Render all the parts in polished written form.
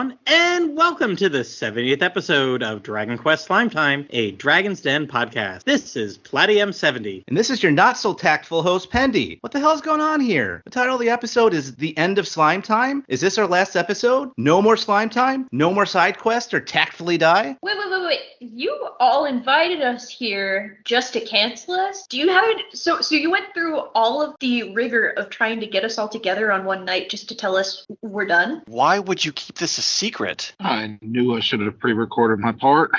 everyone, and welcome to the 70th episode of Dragon Quest Slime Time, a Dragon's Den podcast. This is Platy-M70. And this is your not-so-tactful host, Pendy. What the hell's going on here? The title of the episode is The End of Slime Time? Is this our last episode? No more Slime Time? No more side quest or Tactfully Die? Wait. You all invited us here just to cancel us? Do you have it? So you went through all of the rigor of trying to get us all together on one night just to tell us we're done? Why would you keep this a secret? I knew I should have pre-recorded my part.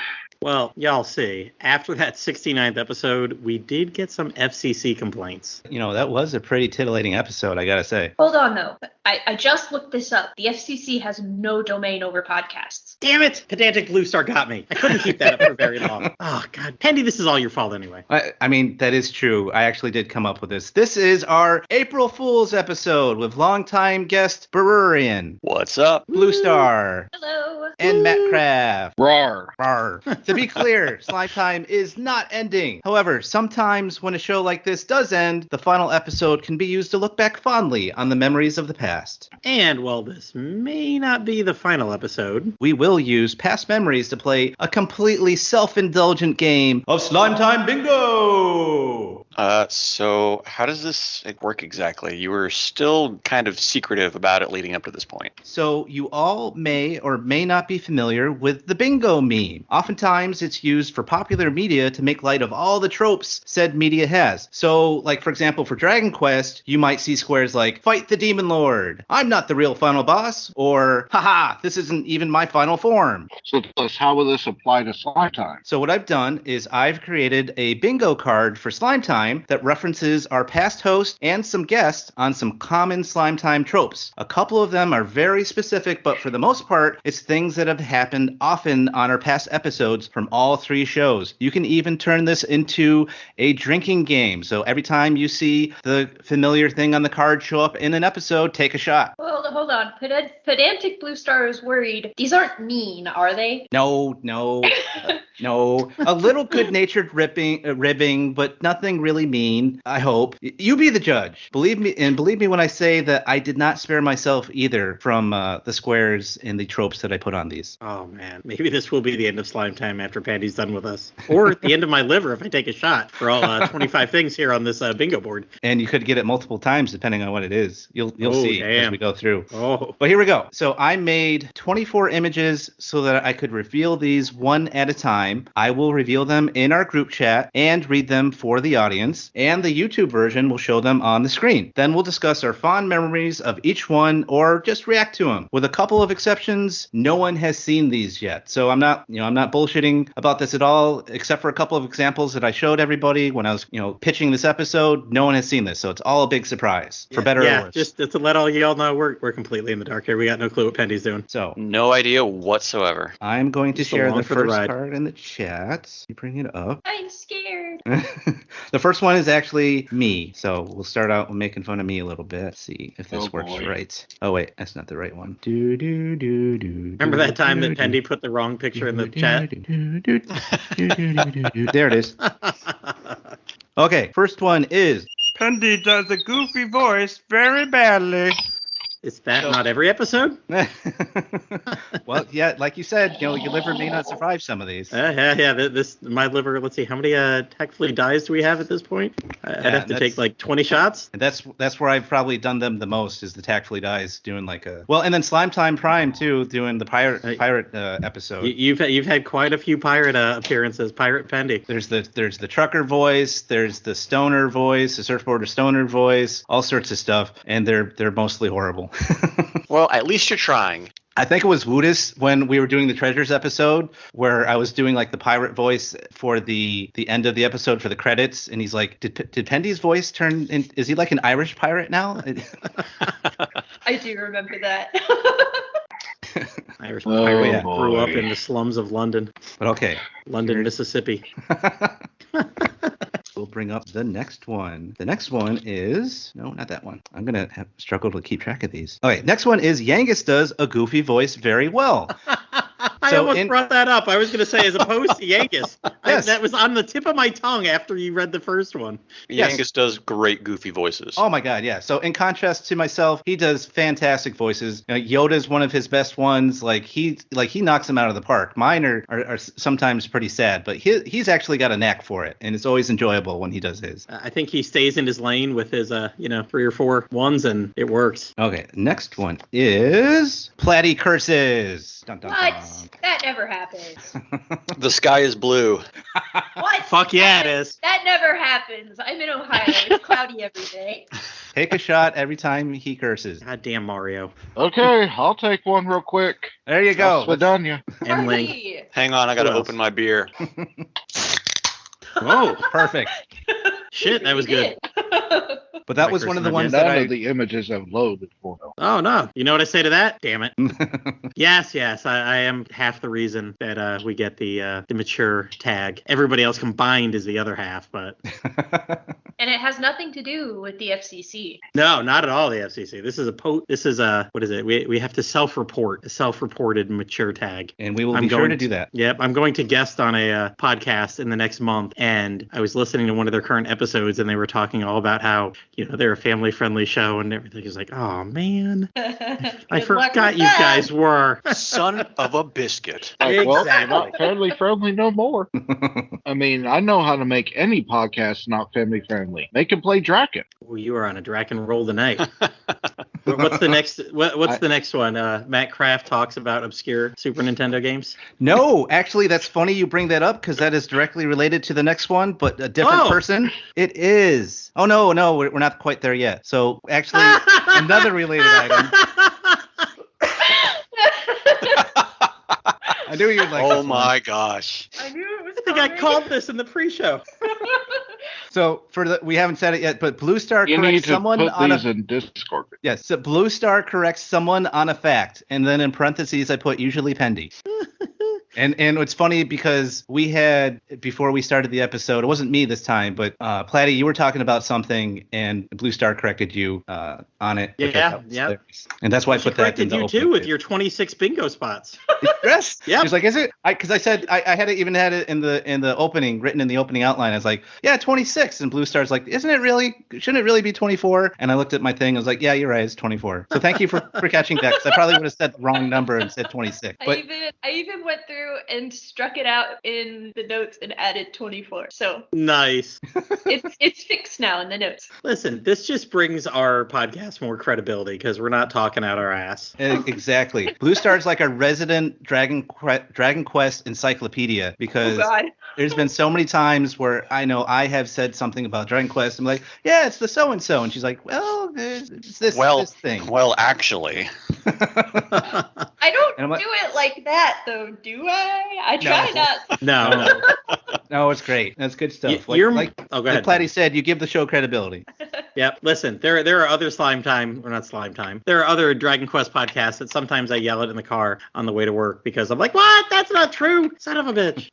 Well, y'all see, after that 69th episode, we did get some FCC complaints. You know, that was a pretty titillating episode, I gotta say. Hold on, though. I just looked this up. The FCC has no domain over podcasts. Damn it! Pedantic Blue Star got me. I couldn't keep that up for very long. Oh, God. Pendy, this is all your fault anyway. I mean, that is true. I actually did come up with this. This is our April Fool's episode with longtime guest Berurian. What's up? Blue Star. Hello. And Matt Craft. Rawr. Rawr. To be clear, Slime Time is not ending. However, sometimes when a show like this does end, the final episode can be used to look back fondly on the memories of the past. And while this may not be the final episode, we will use past memories to play a completely self-indulgent game of Slime Time Bingo! So how does this work exactly? You were still kind of secretive about it leading up to this point. So you all may or may not be familiar with the bingo meme. Oftentimes it's used for popular media to make light of all the tropes said media has. So, like, for example, for Dragon Quest, you might see squares like, fight the Demon Lord, I'm not the real final boss, or, haha, this isn't even my final form. So how will this apply to Slime Time? So what I've done is I've created a bingo card for Slime Time that references our past host and some guests on some common Slime Time tropes. A couple of them are very specific, but for the most part, it's things that have happened often on our past episodes from all three shows. You can even turn this into a drinking game. So every time you see the familiar thing on the card show up in an episode, take a shot. Well, hold on. Pedantic Blue Star is worried. These aren't mean, are they? No. No. A little good-natured ribbing, but nothing really mean, I hope. You be the judge. Believe me when I say that I did not spare myself either from the squares and the tropes that I put on these. Oh, man. Maybe this will be the end of Slime Time after Pandy's done with us. Or the end of my liver if I take a shot for all 25 things here on this bingo board. And you could get it multiple times depending on what it is. You'll see as we go through. Oh. But here we go. So I made 24 images so that I could reveal these one at a time. I will reveal them in our group chat and read them for the audience. And the YouTube version will show them on the screen. Then we'll discuss our fond memories of each one or just react to them. With a couple of exceptions, no one has seen these yet. So I'm not bullshitting about this at all, except for a couple of examples that I showed everybody when I was, pitching this episode. No one has seen this, so it's all a big surprise, for better or worse. Just to let all y'all know, we're completely in the dark here. We got no clue what Pendy's doing. So no idea whatsoever. I'm going to share the first ride. card in the chat. You bring it up. I'm scared. The first one is actually me, so we'll start out making fun of me a little bit. See if this works right. Oh wait, that's not the right one. Remember that time that Pendy put the wrong picture in the chat? There it is. Okay, first one is Pendy does a goofy voice very badly. Is that not every episode? Well, yeah, like you said, your liver may not survive some of these. Yeah. My liver. Let's see, how many tactfully dies do we have at this point? I'd have to take like 20 shots. And that's where I've probably done them the most, is the tactfully dies, doing like a and then Slime Time Prime too, doing the pirate episode. You've had quite a few pirate appearances, Pirate Pendy. There's the trucker voice, there's the stoner voice, the surfboarder stoner voice, all sorts of stuff, and they're mostly horrible. Well, at least you're trying. I think it was Woodus when we were doing the Treasures episode where I was doing like the pirate voice for the end of the episode for the credits, and he's like, did Pendy's voice turn in? Is he like an Irish pirate now? I do remember that. Irish pirate grew up in the slums of London. But okay. London, Mississippi. We'll bring up the next one. The next one is... No, not that one. I'm going to struggle to keep track of these. Okay, next one is Yangus does a goofy voice very well. I almost brought that up. I was going to say, as opposed to Yangus. Yes. That was on the tip of my tongue after you read the first one. Yes. Yangus does great goofy voices. Oh my God, yeah. So in contrast to myself, he does fantastic voices. Yoda's one of his best ones. Like he knocks them out of the park. Mine are sometimes pretty sad, but he's actually got a knack for it, and it's always enjoyable when he does his. I think he stays in his lane with his 3 or 4 ones, and it works. Okay, next one is Platty Curses. Dun, dun, What? dun. That never happens. The sky is blue. What? Fuck yeah, it is. That never happens. I'm in Ohio. It's cloudy every day. Take a shot every time he curses. God damn Mario. Okay, I'll take one real quick. There you go. Svidanya. And Link. Party. Hang on, I gotta Who else? open my beer. Whoa. Perfect. Shit, that was good. But that My was one of the curse ones that None I... of the images have loaded for me. Oh, no. You know what I say to that? Damn it. Yes. I am half the reason that we get the mature tag. Everybody else combined is the other half, but... And it has nothing to do with the FCC. No, not at all the FCC. This is a what is it? We have to self-report, a self-reported mature tag. And we will be sure to do that. Yep, I'm going to guest on a podcast in the next month, and I was listening to one of their current episodes, and they were talking all about how they're a family-friendly show, and everything is like, oh man, I forgot you guys were. Son of a biscuit. Like, well, they're Exactly. not family friendly no more. I mean, I know how to make any podcast not family friendly. They can play Draken. Well, you are on a Draken roll tonight. What's the next? What's the next one? Matt Kraft talks about obscure Super Nintendo games. No, actually, that's funny you bring that up because that is directly related to the next one, but a different person. It is. Oh, no, we're not quite there yet. So, actually, another related item. I knew you'd like Oh this one. my gosh. I knew it was I think I called this in the pre-show. So, we haven't said it yet, but Blue Star You need corrects to someone put on these a... in Discord. Yes, so Blue Star corrects someone on a fact, and then in parentheses I put usually Pendy. And it's funny because we had, before we started the episode, it wasn't me this time, but Platty, you were talking about something, and Blue Star corrected you on it. which I Yeah, thought was yeah. hilarious. And that's why I She put that in corrected the you opening too with bit. your 26 bingo spots. Yes. Yep. She was like, is it? Because I said I had it, even had it in the opening, written in the opening outline. I was like, yeah, 26. And Blue Star's like, isn't it really? Shouldn't it really be 24? And I looked at my thing. I was like, yeah, you're right. It's 24. So thank you for catching that, because I probably would have said the wrong number and said 26. But I even went through and struck it out in the notes and added 24. So Nice. it's fixed now in the notes. Listen, this just brings our podcast more credibility because we're not talking out our ass. exactly, Blue Star's like a resident Dragon Quest encyclopedia, Oh because God. there's been so many times where I know I have said something about Dragon Quest. I'm like, yeah, it's the so and so, and she's like, well, it's this thing. Well, actually. I don't And I'm like- do it like that though, do I? I try not. No. No, it's great. That's good stuff. You're- Like oh, go ahead. Platty said, you give the show credibility. Yep. Listen, there are other slime time, or not slime time. There are other Dragon Quest podcasts that sometimes I yell it in the car on the way to work because I'm like, what? That's not true. Son of a bitch.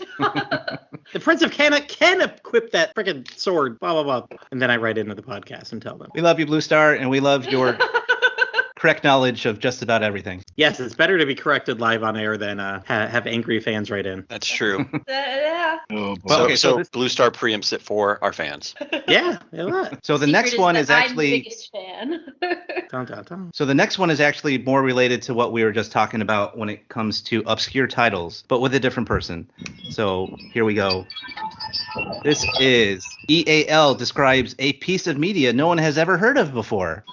The Prince of Canada can equip that freaking sword. Blah blah blah. And then I write into the podcast and tell them. We love you, Blue Star, and we love your correct knowledge of just about everything. Yes, it's better to be corrected live on air than have angry fans write in. That's true. Yeah. Oh, boy. Well, So, okay, so so this- Blue Star preempts it for our fans. Yeah. Yeah. So the Secret next one that is I'm the actually biggest fan. Dun, dun, dun. So the next one is actually more related to what we were just talking about when it comes to obscure titles, but with a different person. So here we go. This is EAL describes a piece of media no one has ever heard of before.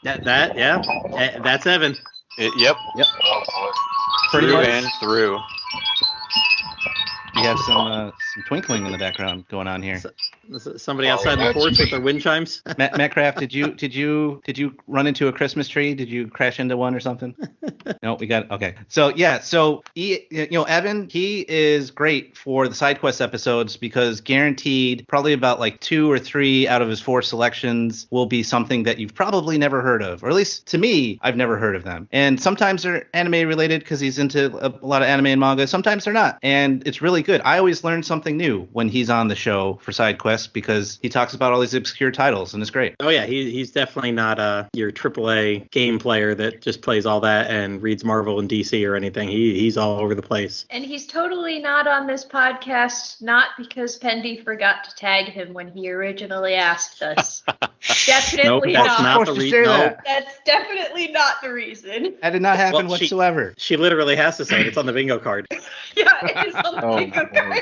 That's Evan. Yep. Pretty Through much. and through. You have some twinkling in the background going on here. Somebody outside the porch with their wind chimes. Matt Kraft, did you run into a Christmas tree? Did you crash into one or something? No, we got okay. So Evan, he is great for the side quest episodes because guaranteed probably about like 2 or 3 out of his 4 selections will be something that you've probably never heard of, or at least to me, I've never heard of them. And sometimes they're anime related because he's into a lot of anime and manga. Sometimes they're not, and it's really good. I always learn something new when he's on the show for side quests. Quest because he talks about all these obscure titles, and it's great. Oh yeah, he's definitely not your AAA game player that just plays all that and reads Marvel and DC or anything. He's all over the place. And he's totally not on this podcast, not because Pendy forgot to tag him when he originally asked us. Definitely Nope, that's not. not the reason. Nope. That's definitely not the reason. That did not happen Well, whatsoever. She literally has to say it. It's on the bingo card. Yeah, it is on the bingo card.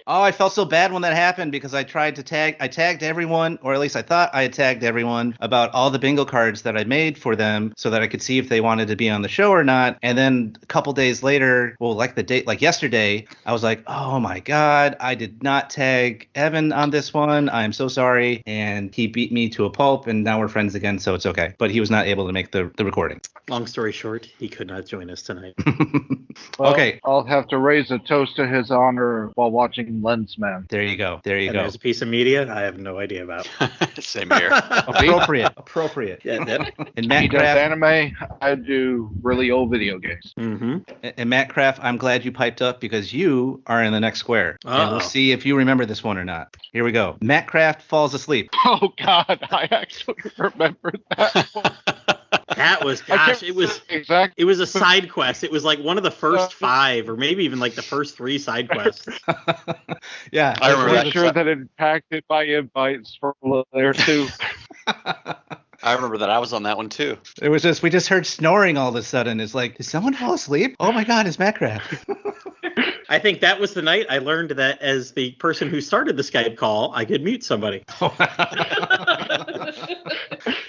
Oh, I felt so bad when that happened because I tagged everyone, or at least I thought I had tagged everyone about all the bingo cards that I made for them so that I could see if they wanted to be on the show or not. And then a couple days later, well, like yesterday, I was like, oh my God, I did not tag Evan on this one. I'm so sorry. And he beat me to a pulp, and now we're friends again, so it's okay. But he was not able to make the recording. Long story short, he could not join us tonight. Well, Okay. I'll have to raise a toast to his honor while watching Lensman. There you go. And there's a piece of media I have no idea about. Same here. Appropriate. Yeah, And He Matt does Kraft, anime. I do really old video games. Mm-hmm. and Matt Kraft, I'm glad you piped up because you are in the next square. And Uh-oh. we'll see if you remember this one or not. Here we go. Matt Kraft falls asleep. Oh God, I actually remember that one. That was, I gosh, can't it was. say exactly. It was a side quest. It was like one of the first 5, or maybe even like the first 3 side quests. Yeah. I remember I'm that. sure that it impacted my invites for a little there too. I remember that. I was on that one too. It was just, we just heard snoring all of a sudden. It's like, did someone fall asleep? Oh my God, it's Matt Kraft. I think that was the night I learned that as the person who started the Skype call, I could mute somebody.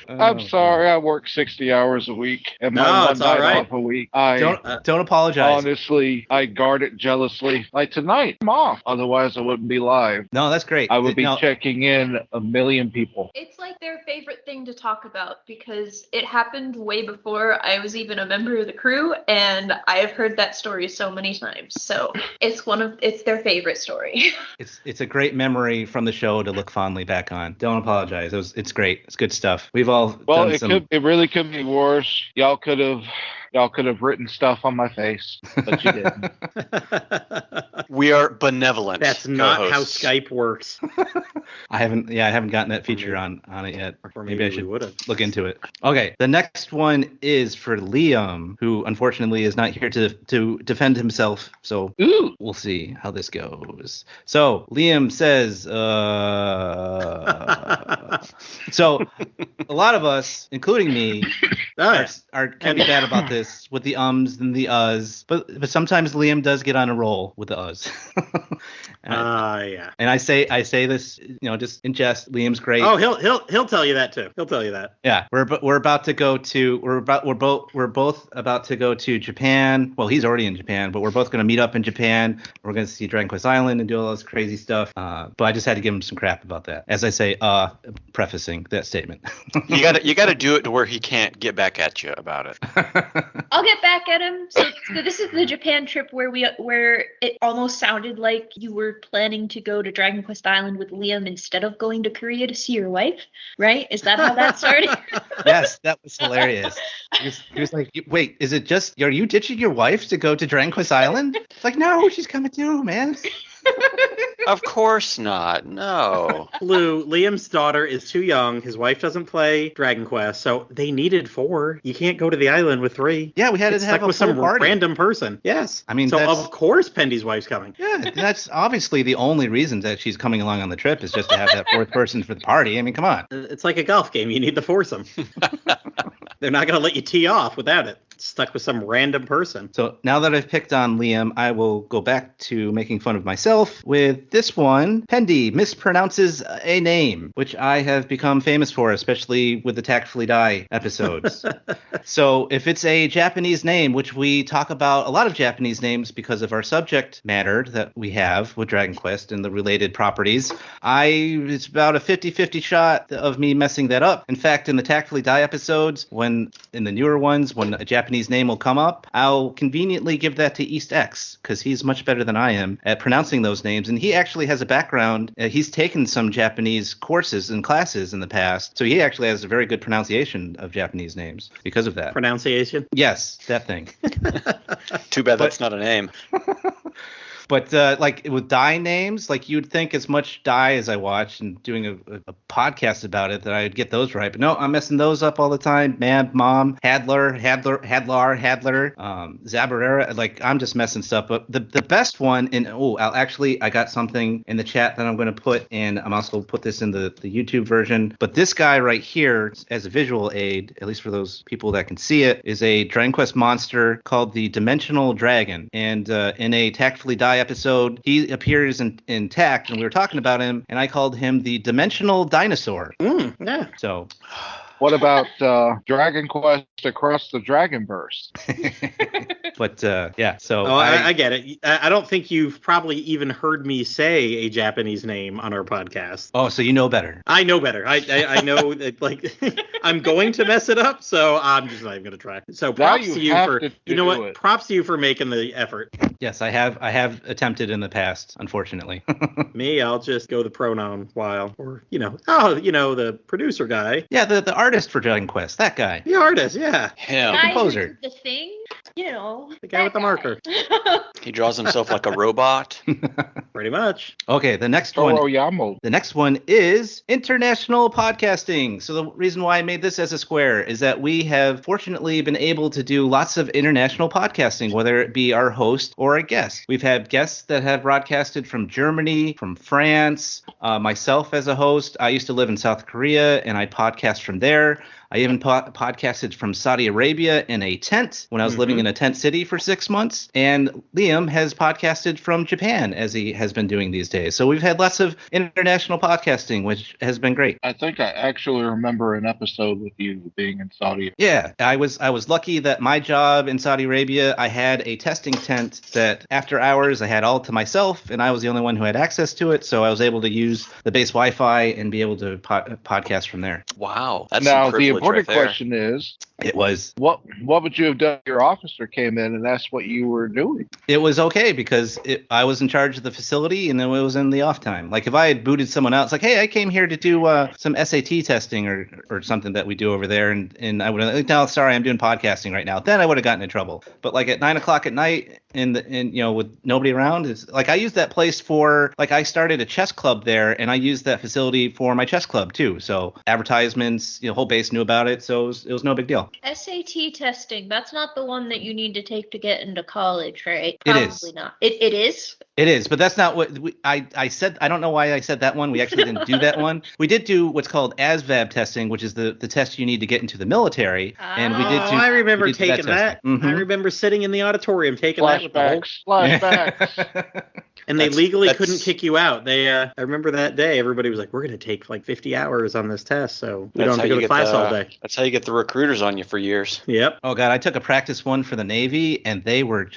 I'm sorry, I work 60 hours a week, and my No, one it's all night right. off a week, I Don't apologize. honestly, I guard it jealously. Like tonight, I'm off. Otherwise, I wouldn't be live. No, that's great. I would be No, checking in a million people. It's like their favorite thing to talk about because it happened way before I was even a member of the crew, and I have heard that story so many times. So it's their favorite story. it's a great memory from the show to look fondly back on. Don't apologize. It's great. It's good stuff. We've all Well, done it really could be worse. Y'all could have written stuff on my face, but you didn't. We are benevolent. That's not how co-hosts. Skype works. I haven't gotten that feature on it yet. Or Maybe I we should would've. look into it. Okay, the next one is for Liam, who unfortunately is not here to defend himself. So Ooh. we'll see how this goes. So Liam says, so a lot of us, including me, Oh, yeah. can be bad about this with the ums and the uhs, but sometimes Liam does get on a roll with the uhs. Yeah. And I say this, just in jest. Liam's great. Oh, he'll tell you that too. He'll tell you that. Yeah, we're about to go to we're both about to go to Japan. Well, he's already in Japan, but we're both going to meet up in Japan. We're going to see Dragon Quest Island and do all this crazy stuff. But I just had to give him some crap about that, as I say, prefacing that statement. You gotta do it to where he can't get back at you about it. I'll get back at him. So this is the Japan trip where it almost sounded like you were planning to go to Dragon Quest Island with Liam instead of going to Korea to see your wife, right? Is that how that started? Yes, that was hilarious. He was like, wait, is it just, are you ditching your wife to go to Dragon Quest Island? It's like, no, she's coming too, man. Of course not. No. Lou, Liam's daughter is too young. His wife doesn't play Dragon Quest, so they needed 4. You can't go to the island with 3. Yeah, we had It's to have stuck a with full some party. random person. Yes. I mean, so that's- of course Pendy's wife's coming. Yeah, that's obviously the only reason that she's coming along on the trip is just to have that 4th person for the party. I mean, come on. It's like a golf game. You need the foursome. They're not going to let you tee off without it. It's stuck with some random person. So now that I've picked on Liam, I will go back to making fun of myself with this one. Pendy mispronounces a name, which I have become famous for, especially with the Tactfully Die episodes. So if it's a Japanese name, which we talk about a lot of Japanese names because of our subject matter that we have with Dragon Quest and the related properties, it's about a 50-50 shot of me messing that up. In fact, in the Tactfully Die episodes, in the newer ones, when a Japanese name will come up, I'll conveniently give that to East X because he's much better than I am at pronouncing those names. And he actually has a background. He's taken some Japanese courses and classes in the past. So he actually has a very good pronunciation of Japanese names because of that. Pronunciation? Yes, that thing. Too bad that's not a name. But like with Dai names, like you'd think as much Dai as I watch and doing a podcast about it that I'd get those right. But no, I'm messing those up all the time. Man, Mom, Hadlar, Zabarera. Like I'm just messing stuff up. The best one, and I got something in the chat that I'm going to put, and I'm also put this in the YouTube version. But this guy right here, as a visual aid, at least for those people that can see it, is a Dragon Quest monster called the Dimensional Dragon. And in a Tactfully Die episode, he appears in Tact, and we were talking about him, and I called him the Dimensional Dinosaur. Yeah. So. What about Dragon Quest Across the Dragonverse? But yeah, so I get it. I don't think you've probably even heard me say a Japanese name on our podcast. Oh, so you know better. I know better. I know that, like, I'm going to mess it up, so I'm just not even going to try. So props to you for, you know what? Props to you for making the effort. Yes, I have attempted in the past, unfortunately. Me, I'll just go the pronoun while, or, the producer guy. Yeah, the artist for Dragon Quest, that guy. The artist, yeah. Him. The composer. The thing, the guy with the marker. He draws himself like a robot. Pretty much. Okay, the next one. Toroyamo. The next one is international podcasting. So the reason why I made this as a square is that we have fortunately been able to do lots of international podcasting, whether it be our host or a guest. We've had guests that have broadcasted from Germany, from France, myself as a host. I used to live in South Korea, and I podcast from there. I even podcasted from Saudi Arabia in a tent when I was living in a tent city for 6 months. And Liam has podcasted from Japan, as he has been doing these days. So we've had lots of international podcasting, which has been great. I think I actually remember an episode with you being in Saudi. Yeah, I was lucky that my job in Saudi Arabia, I had a testing tent that after hours I had all to myself, and I was the only one who had access to it. So I was able to use the base Wi-Fi and be able to podcast from there. Wow. That's now, some privilege. the important right there. question is, It was. what would you have done if your officer came in and asked what you were doing? It was okay because I was in charge of the facility and then it was in the off time. Like if I had booted someone out, it's like, hey, I came here to do some SAT testing or something that we do over there, and I would have like, no, sorry, I'm doing podcasting right now. Then I would have gotten in trouble. But like at 9 o'clock at night and with nobody around, it's like I used that place for, like, I started a chess club there and I used that facility for my chess club too. So advertisements, whole base knew about it, so it was no big deal. SAT testing, that's not the one that you need to take to get into college, right? It Probably is. not. It is? It is, but that's not what I said. I don't know why I said that one. We actually didn't do that one. We did do what's called ASVAB testing, which is the test you need to get into the military. And we did. I remember taking that. Mm-hmm. I remember sitting in the auditorium taking that with the whole. Flashbacks. And they legally couldn't kick you out. They, I remember that day, everybody was like, "We're going to take like 50 hours on this test, so we don't have to go to class all day." That's how you get the recruiters on you for years. Yep. Oh God, I took a practice one for the Navy, and they were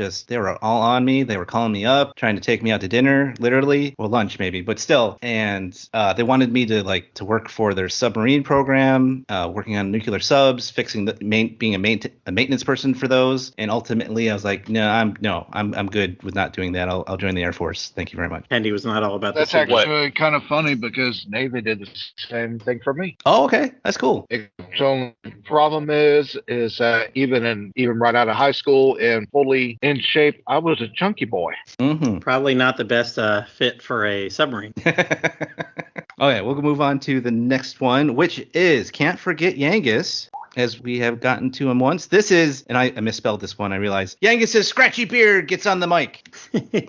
all on me. They were calling me up, trying to take me out to dinner, literally, well, lunch maybe, but still. And they wanted me to work for their submarine program, working on nuclear subs, fixing being a maintenance person for those. And ultimately, I was like, I'm good with not doing that. I'll join the Air Force. Thank you very much. Andy was not all about That's this. actually kind of funny because Navy did the same thing for me. Oh, okay, that's cool. The only problem is that even right out of high school and fully in shape, I was a chunky boy. Mm-hmm. Probably not the best fit for a submarine. Okay, we'll move on to the next one, which is Can't Forget Yangus, as we have gotten to him once. This is, and I misspelled this one, I realized. Yangus' scratchy beard gets on the mic.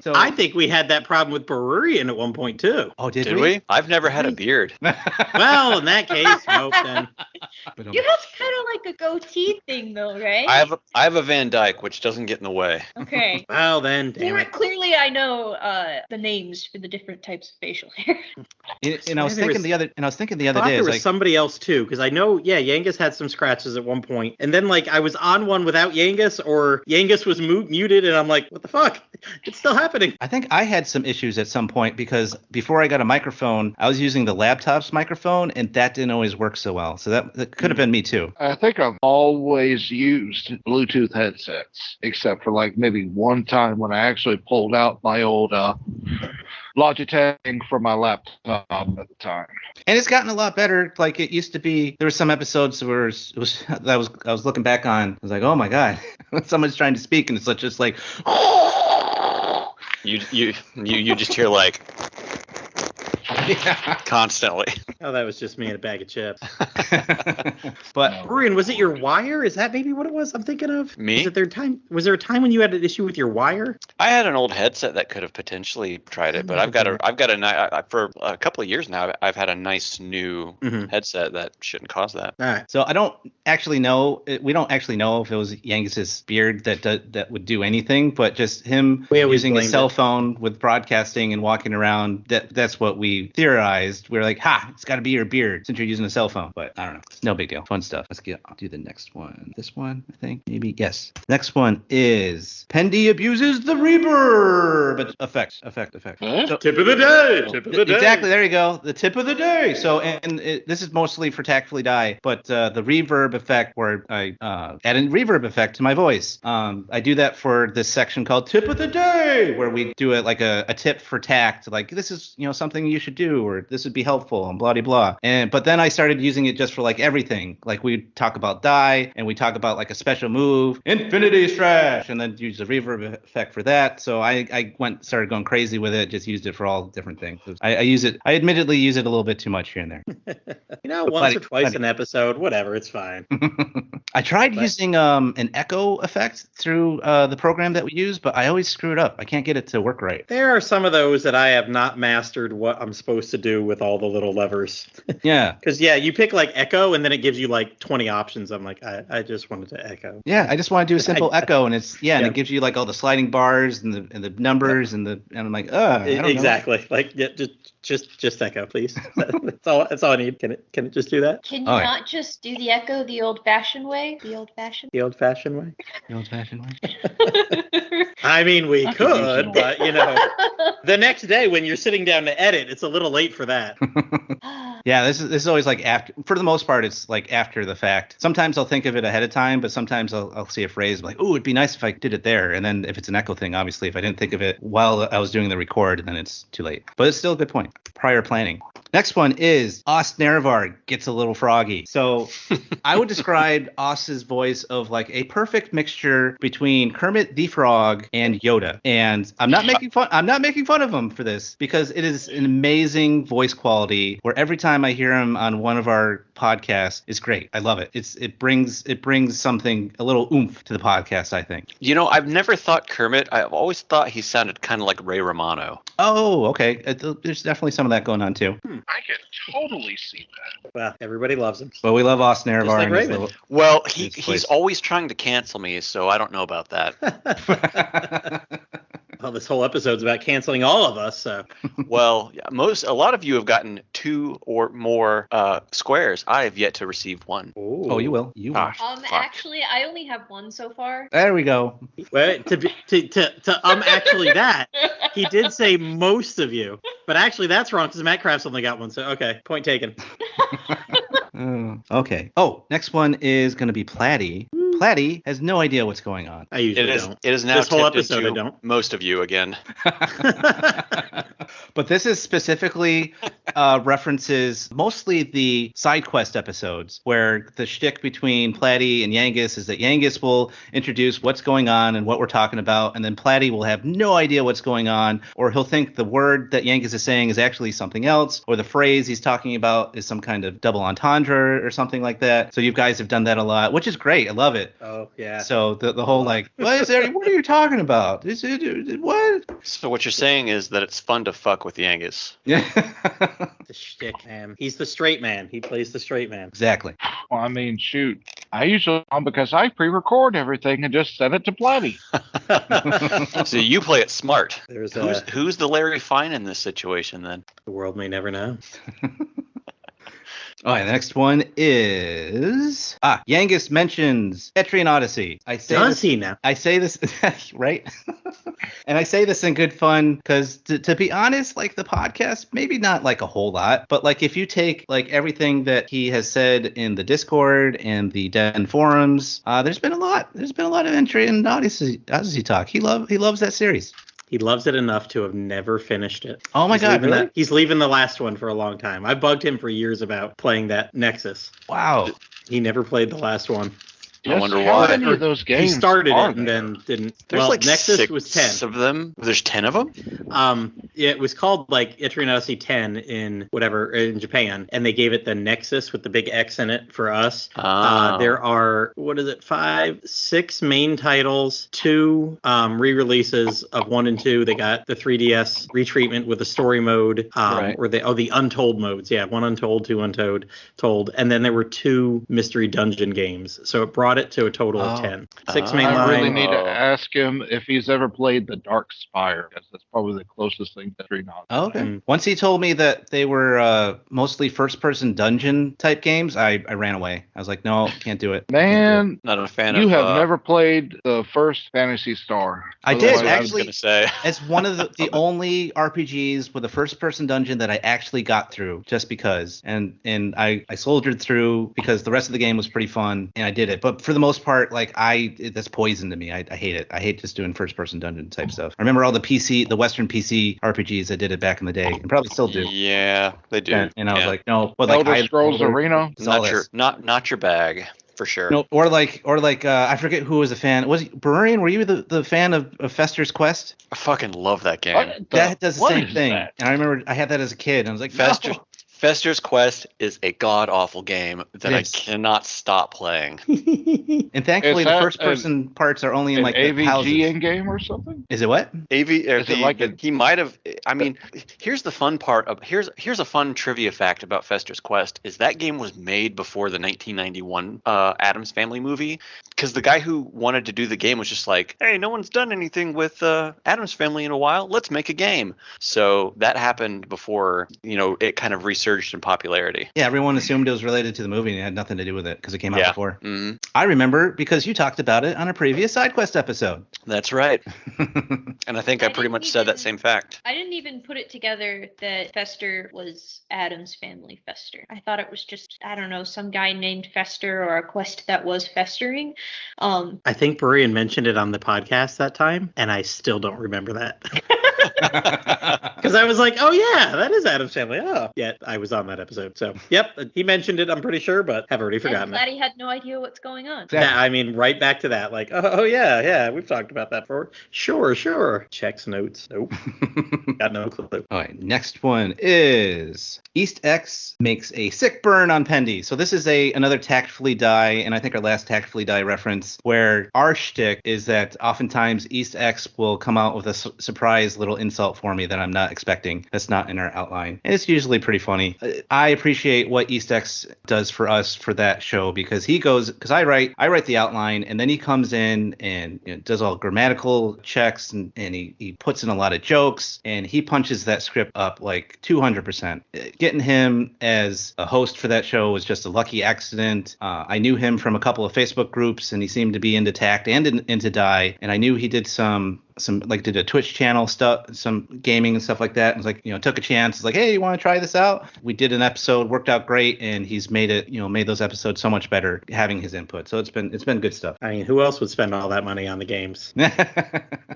So, I think we had that problem with Berurian at one point, too. Oh, did Did we? I've never had a beard. Well, in that case, nope, then. You have kind of like a goatee thing, though, right? I have a Van Dyke, which doesn't get in the way. Okay. Well, then, damn it. Clearly, I know the names for the different types of facial hair. And I was thinking the other day, I thought is there was like somebody else too, because I know, Yangus had some scratches at one point, and then like I was on one without Yangus, or Yangus was muted, and I'm like, what the fuck? It's still happening. I think I had some issues at some point because before I got a microphone, I was using the laptop's microphone, and that didn't always work so well. So that could have been me too. I think I've always used Bluetooth headsets, except for like maybe one time when I actually pulled out my old Logitech from my laptop at the time. And it's gotten a lot better. Like it used to be, there were some episodes where I was looking back on, I was like, oh my God, someone's trying to speak, and it's just like, You just hear like constantly. Oh, that was just me and a bag of chips. But Brian, was it your wire? Is that maybe what it was I'm thinking of? Me? Was there a time when you had an issue with your wire? I had an old headset that could have potentially tried it, but I've got for a couple of years now. I've had a nice new headset that shouldn't cause that. All right. so I don't actually know. We don't actually know if it was Yangus's beard that would do anything, but just him We always using his blamed cell it. phone with broadcasting and walking around. That's what we theorized. We were like, it's got to be your beard since you're using a cell phone. But I don't know. It's no big deal. Fun stuff. I'll do the next one. This one, I think, maybe. Yes. Next one is Pendy abuses the reverb effect. Huh? So, Tip of the day. Tip of the day. Exactly. There you go. The tip of the day. So, this is mostly for Tactfully Die, but the reverb effect, where I add a reverb effect to my voice. I do that for this section called Tip of the Day, where we do it like a tip for tact, like this is something you should do, or this would be helpful, and blah blah. But then I started using it just for like everything. Like we talk about die, and we talk about like a special move, Infinity Strash, and then use the reverb effect for that. So I started going crazy with it. Just used it for all different things. I use it. I admittedly use it a little bit too much here and there. Once or twice an episode, whatever, it's fine. I tried using an echo effect through the program that we use, but I always screw it up. I can't get it to work right. There are some of those that I have not mastered what I'm supposed to do with all the little levers. Yeah. Because, you pick like echo and then it gives you like 20 options. I'm like, I just wanted to echo. Yeah, I just want to do a simple echo, and and it gives you like all the sliding bars and the numbers and I'm like, I don't Exactly. know. Like, just echo, please. That's all I need. Can it just do that? Can you not just do the echo the old-fashioned way? The old-fashioned? The old-fashioned way? The old-fashioned way. I mean, we could, but the next day when you're sitting down to edit, it's a little late for that. Yeah, this is always like after. For the most part, it's like after the fact. Sometimes I'll think of it ahead of time, but sometimes I'll see a phrase like, "Oh, it'd be nice if I did it there." And then if it's an echo thing, obviously, if I didn't think of it while I was doing the record, then it's too late. But it's still a good point. Prior planning. Next one is Os Nervar gets a little froggy. So I would describe Os's voice of like a perfect mixture between Kermit the Frog and Yoda. And I'm not making fun of him for this, because it is an amazing voice quality where every time I hear him on one of our podcasts, it's great. I love it. It brings something, a little oomph to the podcast, I think. I've never thought Kermit. I've always thought he sounded kind of like Ray Romano. Oh, okay. There's definitely some of that going on too. I can totally see that. Well, everybody loves him. But we love Os Nervar. Just like and his Raven. little- Well, his he's voice. always trying to cancel me, so I don't know about that. Well, this whole episode's about canceling all of us, so. Well, a lot of you have gotten 2 or more squares. I have yet to receive one. Oh, you will. You will. Ah, fuck. Actually, I only have one so far. There we go. Well, to actually that, he did say most of you, but actually that's wrong because Matt Kraft's only got one, so okay, point taken. Okay. Oh, next one is going to be Platty. Platty has no idea what's going on. I usually don't. It is now This whole tipped episode, into I don't. most of you again. But this is specifically references mostly the side quest episodes, where the shtick between Platty and Yangus is that Yangus will introduce what's going on and what we're talking about, and then Platty will have no idea what's going on, or he'll think the word that Yangus is saying is actually something else, or the phrase he's talking about is some kind of double entendre or something like that. So you guys have done that a lot, which is great. I love it. Oh, yeah. So the whole like, what are you talking about? Is it what? So what you're saying is that it's fun to fuck with Yangus. Yeah. The shtick, man. He's the straight man. He plays the straight man. Exactly. Well, I mean, shoot. I usually because I pre-record everything and just send it to Platty. So you play it smart. There's Who's the Larry Fine in this situation then? the world may never know. All right, the next one is Yangus mentions Etrian Odyssey. Does he now? I say this right, and I say this in good fun because to be honest, like the podcast, maybe not like a whole lot, but like if you take like everything that he has said in the Discord and the Den forums, there's been a lot of Etrian Odyssey talk. He loves that series. He loves it enough to have never finished it. Oh my God, really? He's leaving the last one for a long time. I bugged him for years about playing that Nexus. Wow. He never played the last one. I wonder how why. many of those games He started are it and there? then didn't. There's well, like Nexus 6 was 10. of them. There's 10 of them? It was called like Etrian Odyssey 10 in Japan, and they gave it the Nexus with the big X in it for us. Oh. There are, 6 main titles, 2 re-releases of 1 and 2. They got the 3DS retreatment with the story mode, Right. or the Untold modes. Yeah, 1 Untold, 2 Untold, and then there were 2 mystery dungeon games. So it brought it to a total of 10. 6 main I line. really need to ask him if he's ever played the Dark Spire, because that's probably the closest thing to Tree Knowledge. Oh, okay. Once he told me that they were mostly first-person dungeon type games, I ran away. I was like, no, can't do it. Man, Not a fan you of. have never played the first Fantasy Star. I did, Otherwise, I was actually. gonna say. It's one of the only RPGs with a first-person dungeon that I actually got through, just because. And I soldiered through because the rest of the game was pretty fun, and I did it. But for the most part, like that's poison to me. I hate it. I hate just doing first-person dungeon type stuff. I remember all the Western PC RPGs that did it back in the day, and probably still do. Yeah, they do. And I was like, no. But like Elder Scrolls Arena. Not your bag for sure. No, or like I forget who was a fan. Was Burian? Were you the fan of Fester's Quest? I fucking love that game. That does the what same is thing. that? And I remember I had that as a kid. And I was like, no. Fester's Quest is a god awful game that I cannot stop playing. And thankfully, the first person parts are only in like the AVG houses. in game or something. Is it what? He might have. I mean, here's the fun part of here's a fun trivia fact about Fester's Quest is that game was made before the 1991 Addams Family movie, because the guy who wanted to do the game was just like, hey, no one's done anything with Addams Family in a while, let's make a game. So that happened before it kind of resurged in popularity. Yeah, everyone assumed it was related to the movie and it had nothing to do with it because it came out before. Mm-hmm. I remember because you talked about it on a previous side quest episode. That's right. And I think I pretty much said that same fact. I didn't even put it together that Fester was Addams Family Fester. I thought it was just, I don't know, some guy named Fester or a quest that was festering. I think Burian mentioned it on the podcast that time, and I still don't remember that. Because I was like, oh yeah, that is Addams Family. Oh, yeah, I was on that episode. So, yep, he mentioned it, I'm pretty sure, but have already forgotten I'm glad he had no idea what's going on. Yeah, I mean, right back to that. Like, oh yeah, we've talked about that before. Sure. Checks notes. Nope. Got no clue. All right, next one is East X makes a sick burn on Pendy. So this is another Tactfully Die, and I think our last Tactfully Die reference, where our shtick is that oftentimes East X will come out with a surprise little insult for me that I'm not expecting. That's not in our outline. And it's usually pretty funny. I appreciate what East X does for us for that show, because I write the outline, and then he comes in and does all grammatical checks, and he puts in a lot of jokes, and he punches that script up like 200%. Getting him as a host for that show was just a lucky accident. I knew him from a couple of Facebook groups, and he seemed to be into Tact and into Die, and I knew he did some did a Twitch channel stuff, some gaming and stuff like that. And was like, took a chance. It's like, hey, you want to try this out? We did an episode, worked out great, and he's made those episodes so much better having his input. So it's been good stuff. I mean, who else would spend all that money on the games?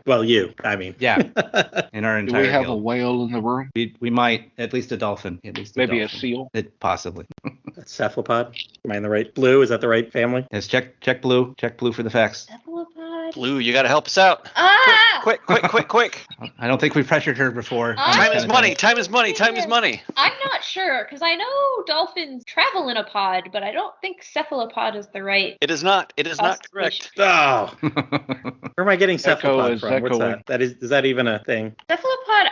Well, you. I mean, yeah. In our entire Do we have guild. a whale in the room? We might, at least a dolphin. Maybe a seal? Possibly. that's cephalopod. Am I in the right? Blue, is that the right family? Yes, check Blue. Check Blue for the facts. Cephalopod. Blue, you got to help us out. Ah! Quick. I don't think we've pressured her before. Time is money. Time is money. I'm not sure, because I know dolphins travel in a pod, but I don't think cephalopod is the right. It is not correct. Oh. Where am I getting cephalopod from? What's echoing. that? Is that even a thing? Cephalopod,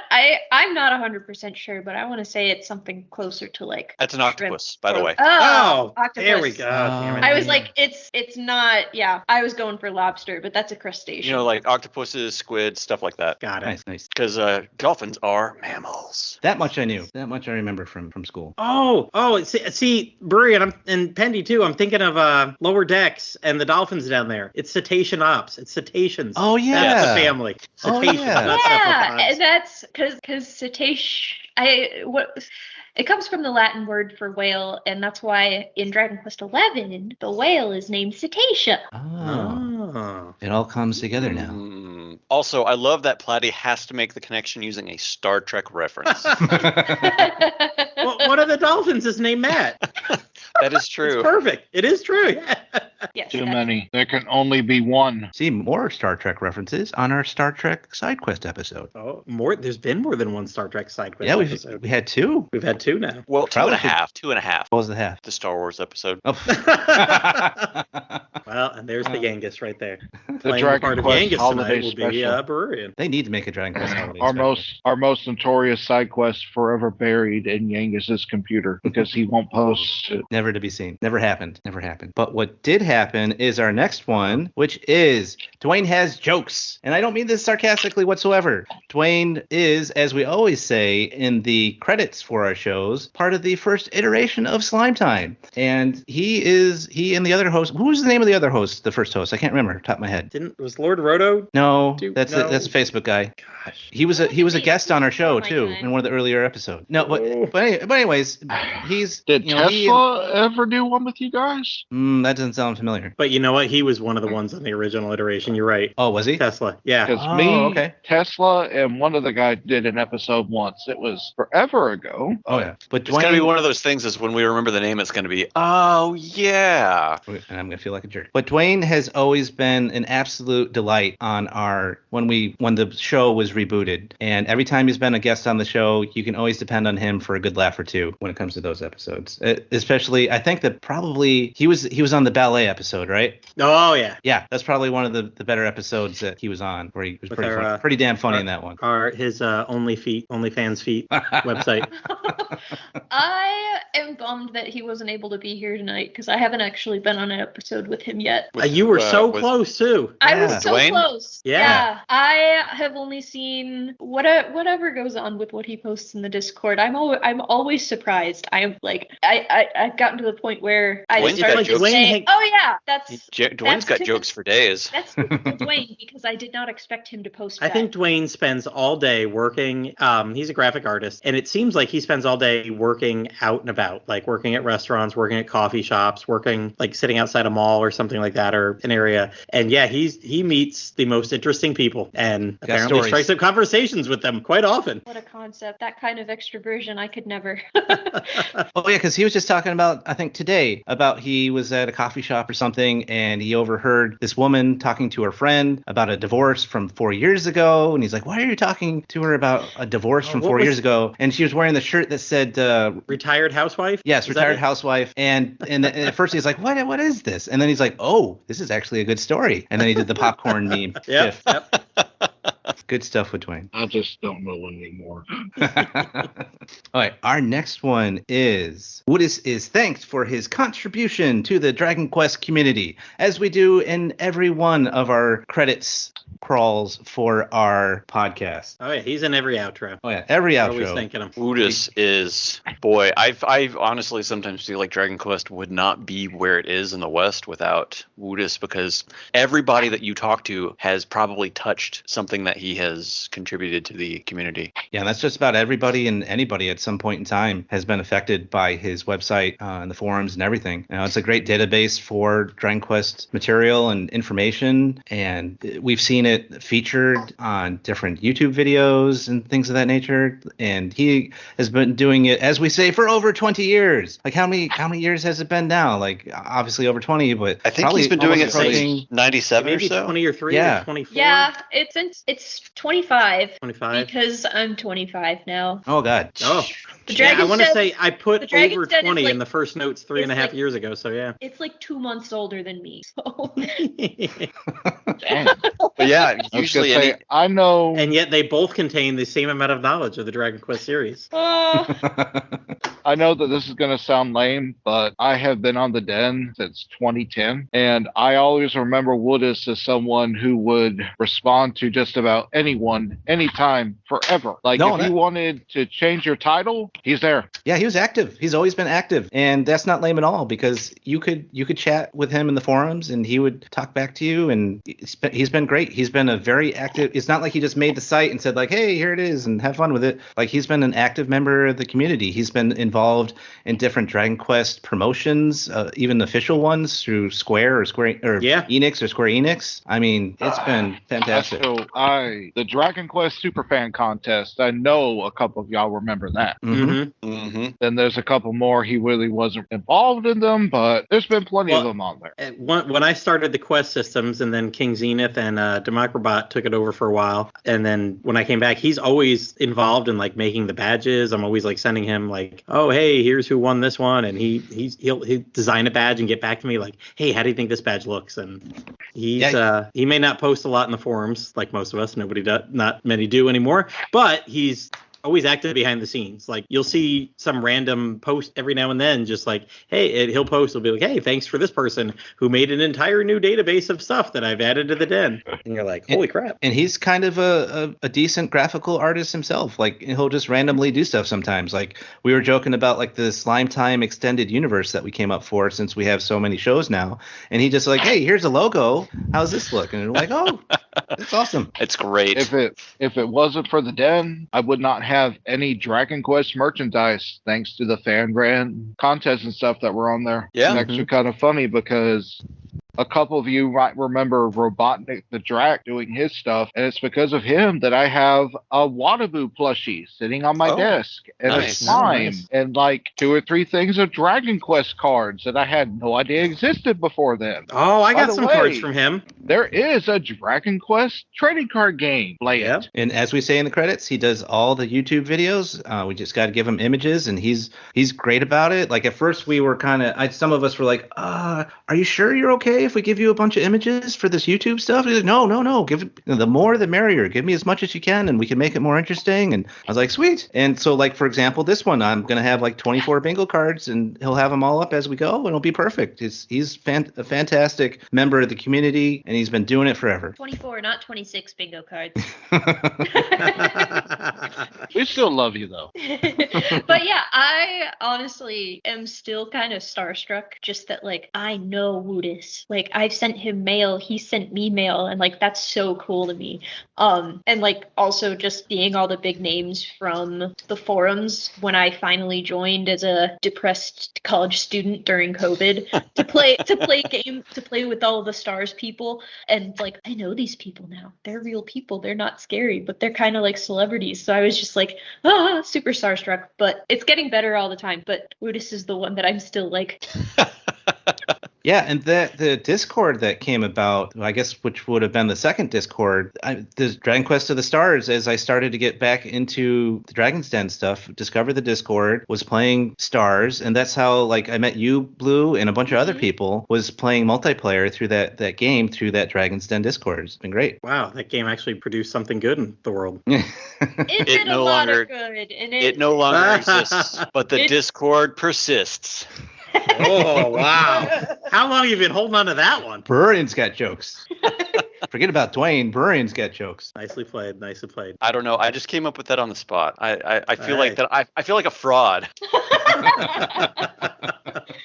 I'm not 100% sure, but I want to say it's something closer to like. That's an octopus, by the way. Oh, octopus. There we go. Damn it. I was like, it's not. Yeah, I was going for lobster, but that's a crustacean. Like octopuses, squids, stuff like that. Got it. Nice. Because dolphins are mammals. That much I knew. That much I remember from school. See, Burian and Pendy too. I'm thinking of Lower Decks and the dolphins down there. It's cetacean ops. It's cetaceans. Oh yeah. That's the family. Cetaceans, not cephalopods. And that's because cetacean. It comes from the Latin word for whale, and that's why in Dragon Quest XI, the whale is named Cetacea. Oh. It all comes together now. Also, I love that Platy has to make the connection using a Star Trek reference. Well, one of the dolphins is named Matt. That is true. It's perfect. It is true. Yes. Too many. There can only be one. See more Star Trek references on our Star Trek side quest episode. Oh, more. There's been more than one Star Trek side quest Yeah, episode. we had 2. We've had 2 now. Well, Probably 2.5. 2.5. What was the half? The Star Wars episode. Oh. Well, and there's the Genghis right there. The Playing Dragon part of Quest Genghis holiday tonight will be special. Berurian. They need to make a Dragon Quest holiday Our special. most notorious side quest forever buried in Yangus's computer because he won't post it. Never to be seen. Never happened. Never happened. But what did happen is our next one, which is Dwayne has jokes. And I don't mean this sarcastically whatsoever. Dwayne is, as we always say in the credits for our shows, part of the first iteration of Slime Time. And he and the other host, who was the name of the other host, the first host? I can't remember, top of my head. Was Lord Roto? No, Dude, that's no. that's a Facebook guy. Gosh. He was a guest on our show Oh my too God. in one of the earlier episodes. No, but anyways, he's Did you know, Tesla ever do one with you guys? that doesn't sound familiar. But you know what? He was one of the ones on the original iteration. You're right. Oh, was he? Tesla. Yeah. Because Oh, okay. Tesla, and one of the guys did an episode once. It was forever ago. Oh yeah, but It's going to be one of those things is when we remember the name, it's going to be, oh, yeah. and I'm gonna feel like a jerk. But Dwayne has always been an absolute delight on our when the show was rebooted, and every time he's been a guest on the show, you can always depend on him for a good laugh or two when it comes to those episodes. Especially, I think that probably he was on the ballet episode, right? Oh, yeah. Yeah, that's probably one of the better episodes that he was on, where he was With pretty our, funny, pretty damn funny in that one. His OnlyFans feet website. I am bummed that he wasn't able to be here tonight because I haven't actually been on an episode with him yet. You were so close, too. I Yeah. was so Dwayne? close. Yeah. I have only seen whatever goes on with what he posts in the Discord. I'm always surprised. I'm like I've gotten to the point where I Dwayne's started got to jokes. say, oh yeah, that's Dwayne's got typical- jokes for days. That's typical Dwayne because I did not expect him to post. I back. think Dwayne spends all day working. He's a graphic artist, and it seems like he spends all day working out and about, like working at restaurants, working at coffee shops, working like sitting outside a mall or something like that, or an area. And yeah, he meets the most interesting people and apparently stories. strikes up conversations with them quite often. What a concept! That kind of extroversion, I could never. Oh yeah, because he was just talking about, I think today, about he was at a coffee shop or something, and he overheard this woman talking to her friend about a divorce from 4 years ago, and he's like, "Why are you talking to her about a divorce from what 4 was- years ago?" And she was wearing the shirt that said, Retired housewife? "Yes, Is that retired it? housewife." And at first he's like, "What is this?" And then he's like, "Oh, this is actually a good story." And then he did the popcorn meme. Yep. gif. Yep. Good stuff with Dwayne. I just don't know anymore. All right, our next one is Woodis is thanked for his contribution to the Dragon Quest community, as we do in every one of our credits crawls for our podcast. Oh yeah, he's in every outro. Oh yeah, every Always outro. thinking him. Woodus is, boy, I honestly sometimes feel like Dragon Quest would not be where it is in the West without Woodus, because everybody that you talk to has probably touched something that he has contributed to the community. Yeah, and that's just about everybody and anybody at some point in time has been affected by his website and the forums and everything. You know, it's a great database for Dragon Quest material and information, and we've seen it featured on different YouTube videos and things of that nature. And he has been doing it, as we say, for over 20 years. Like how many years has it been now? Like obviously over 20, but I think probably he's been doing it almost approaching- since 97 Maybe or so. 20 or 3 Yeah. or 24. Yeah, it's 25 25. because I'm 25 now. Oh God. Oh. The Yeah, I Dragon's want to Den- say I put the Dragon's over Den is 20 like- in the first notes three and a it's half like- years ago, so yeah. It's like 2 months older than me. So Dang. But yeah, I was gonna usually say, I know. And yet they both contain the same amount of knowledge of the Dragon Quest series. I know that this is going to sound lame, but I have been on the Den since 2010, and I always remember Woodis as someone who would respond to just about anyone, anytime, forever. Like, No, if that- you wanted to change your title, he's there. Yeah, he was active. He's always been active, and that's not lame at all, because you could chat with him in the forums, and he would talk back to you, and he's been great. He's been a very active. It's not like he just made the site and said like, "Hey, here it is," and have fun with it. Like, he's been an active member of the community. He's been involved in different Dragon Quest promotions, even official ones through Square or Enix or Square Enix. I mean, it's been fantastic. The Dragon Quest Superfan contest, I know a couple of y'all remember that. Then there's a couple more he really wasn't involved in them, but there's been plenty of them on there. When I started the Quest systems, and then King Zenith and Democrobot took it over for a while, and then when I came back, he's always involved in like making the badges. I'm always like sending him like, oh hey, here's who won this one, and he'll design a badge and get back to me like, hey, how do you think this badge looks? And he may not post a lot in the forums like most of us. Not many do anymore, but he's always active behind the scenes. Like you'll see some random post every now and then, just like, hey, he'll post, he'll be like, hey, thanks for this person who made an entire new database of stuff that I've added to the den. And you're like, holy crap. And he's kind of a decent graphical artist himself. Like he'll just randomly do stuff sometimes. Like we were joking about like the Slime Time extended universe that we came up for since we have so many shows now. And he just like, hey, here's a logo. How's this look? And we're like, oh, it's awesome. It's great. If it wasn't for the den, I would not have any Dragon Quest merchandise thanks to the fan grant contests and stuff that were on there. Yeah. It's actually kind of funny because a couple of you might remember Robotnik the Drac doing his stuff, and it's because of him that I have a Wadabu plushie sitting on my desk, and a slime, and like 2 or 3 things of Dragon Quest cards that I had no idea existed before then. Oh, I got some cards from him. There is a Dragon Quest trading card game. Play it. And as we say in the credits, he does all the YouTube videos. We just got to give him images, and he's great about it. Like at first we were some of us were like, are you sure you're okay if we give you a bunch of images for this YouTube stuff? He's like, no, give the more the merrier. Give me as much as you can, and we can make it more interesting. And I was like, sweet. And so like for example, this one I'm gonna have like 24 bingo cards, and he'll have them all up as we go, and it'll be perfect. He's a fantastic member of the community, and he's been doing it forever. 24, not 26 bingo cards. We still love you though. But yeah, I honestly am still kind of starstruck, just that like I know Woodus. Like I've sent him mail, he sent me mail, and like that's so cool to me. And like also just seeing all the big names from the forums when I finally joined as a depressed college student during COVID to play with all the Stars people, and like I know these people now. They're real people. They're not scary, but they're kind of like celebrities. So I was just like, super starstruck. But it's getting better all the time. But Woodus is the one that I'm still like. Yeah, and the Discord that came about, I guess, which would have been the second Discord, the Dragon Quest of the Stars, as I started to get back into the Dragon's Den stuff, discovered the Discord, was playing Stars, and that's how like I met you, Blue, and a bunch of other people, was playing multiplayer through that game, through that Dragon's Den Discord. It's been great. Wow, that game actually produced something good in the world. It did a lot of good. And it no longer exists, but the Discord persists. Oh, wow. How long have you been holding on to that one? Burrian's got jokes. Forget about Dwayne. Burrian's got jokes. Nicely played. I don't know. I just came up with that on the spot. I feel like that. I feel like a fraud.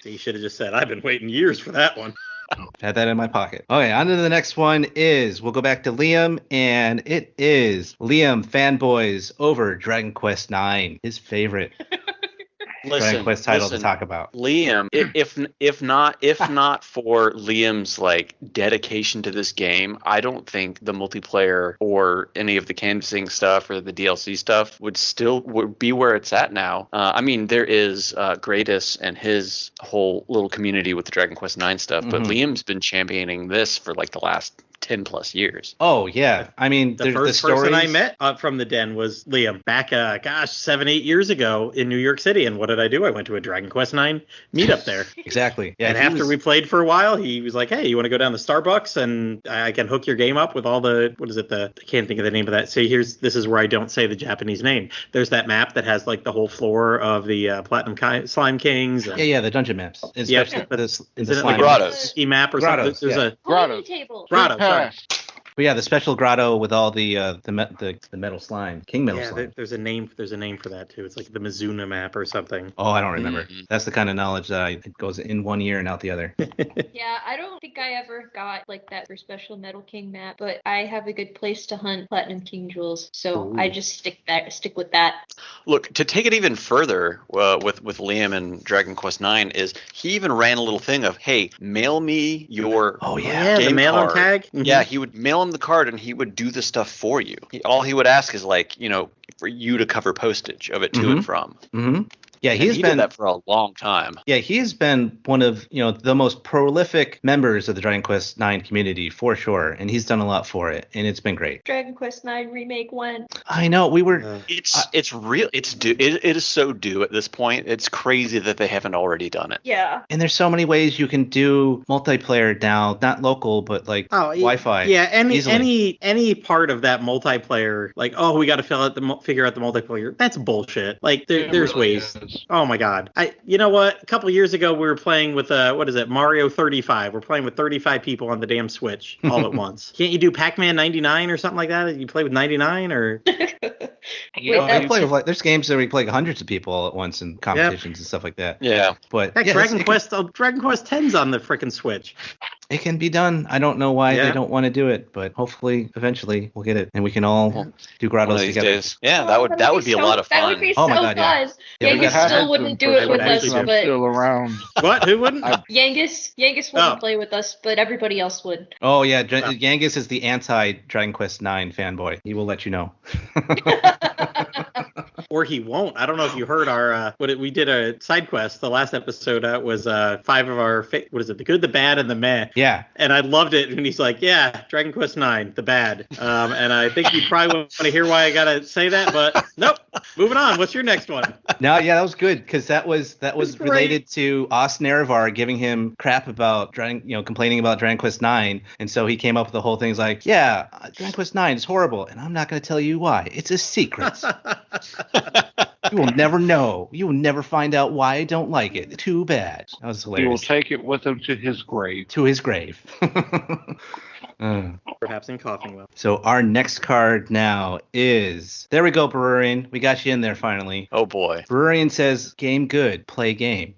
So you should have just said, I've been waiting years for that one. Had that in my pocket. Okay, on to the next one we'll go back to Liam, and it is Liam fanboys over Dragon Quest IX, his favorite. Dragon Quest title to talk about. Liam, if not for Liam's like dedication to this game, I don't think the multiplayer or any of the canvassing stuff or the DLC stuff would be where it's at now. I mean, there is Greatus and his whole little community with the Dragon Quest IX stuff, but Liam's been championing this for like the last 10 plus years. Oh yeah, I mean the first person I met from the den was Liam back 7-8 years ago in New York City. And what did I do? I went to a Dragon Quest IX meetup there. Exactly. Yeah, and after we played for a while, he was like, hey, you want to go down to Starbucks and I can hook your game up with all the I can't think of the name of that. So this is where I don't say the Japanese name. There's that map that has like the whole floor of the Platinum Slime Kings. And, yeah, the dungeon maps. Especially the slime grottos. Map or grottos, something. There's a grottos. Grottos. Pass. But yeah, the special grotto with all the metal slime, king metal Yeah, slime. there's a name for that too. It's like the Mizuna map or something. Oh, I don't remember. Mhm. That's the kind of knowledge that it goes in one ear and out the other. Yeah, I don't think I ever got like that for special Metal King map, but I have a good place to hunt Platinum King jewels, so I Ooh. just stick with that. Look, to take it even further with Liam and Dragon Quest IX is he even ran a little thing of, hey, mail me your Oh yeah. Yeah, the game mail and card. tag. Mhm. Yeah, he would mail him the card and he would do the stuff for you. All he would ask is like, for you to cover postage of it to and from. Mm-hmm. Yeah, And he's he been did that for a long time. Yeah, he's been one of, the most prolific members of the Dragon Quest IX community for sure, and he's done a lot for it, and it's been great. Dragon Quest IX remake when? I know we were It's real. It is so due at this point. It's crazy that they haven't already done it. Yeah. and there's so many ways you can do multiplayer now, not local, but like Wi-Fi. Yeah, easily. any part of that multiplayer, like, oh, we got to figure out the multiplayer. That's bullshit. Like there's really ways. is. Oh my god. You know what? A couple years ago we were playing with what is it? Mario 35. We're playing with 35 people on the damn Switch all at once. Can't you do Pac-Man 99 or something like that? You play with 99 or Yeah, I play with there's games where we play hundreds of people all at once in competitions and stuff like that. Yeah. But heck, yeah, Dragon Quest 10's on the frickin' Switch. it can be done. I don't know why Yeah. they don't want to do it, but hopefully eventually we'll get it and we can all do One grottos of these together. days. Yeah, that would be a lot of fun. That would be Oh so my God, yeah. fun. Yeah, we Yangus got- still wouldn't do it with us, actually I'm but still around. What? Who wouldn't? Yangus wouldn't Oh. play with us, but everybody else would. Oh yeah, Yangus is the anti Dragon Quest IX fanboy. He will let you know. Or he won't. I don't know if you heard our we did a side quest. The last episode was 5 of our what is it? The good, the bad, and the meh. Yeah. And I loved it. And he's like, "Yeah, Dragon Quest IX, the bad." And I think you probably want to hear why I gotta say that, but nope. Moving on. What's your next one? No, yeah, that was good because that was Great. related to Os Nerevar giving him crap about complaining about Dragon Quest IX, and so he came up with the whole thing. He's like, "Yeah, Dragon Quest IX is horrible, and I'm not going to tell you why. It's a secret. You will never know. You will never find out why I don't like it. Too bad." That was He will hilarious. take it with him to his grave. To his grave. Perhaps in coughing well. So our next card now is, there we go, Berurian. We got you in there finally. Oh boy. Berurian says, "Game good, play game."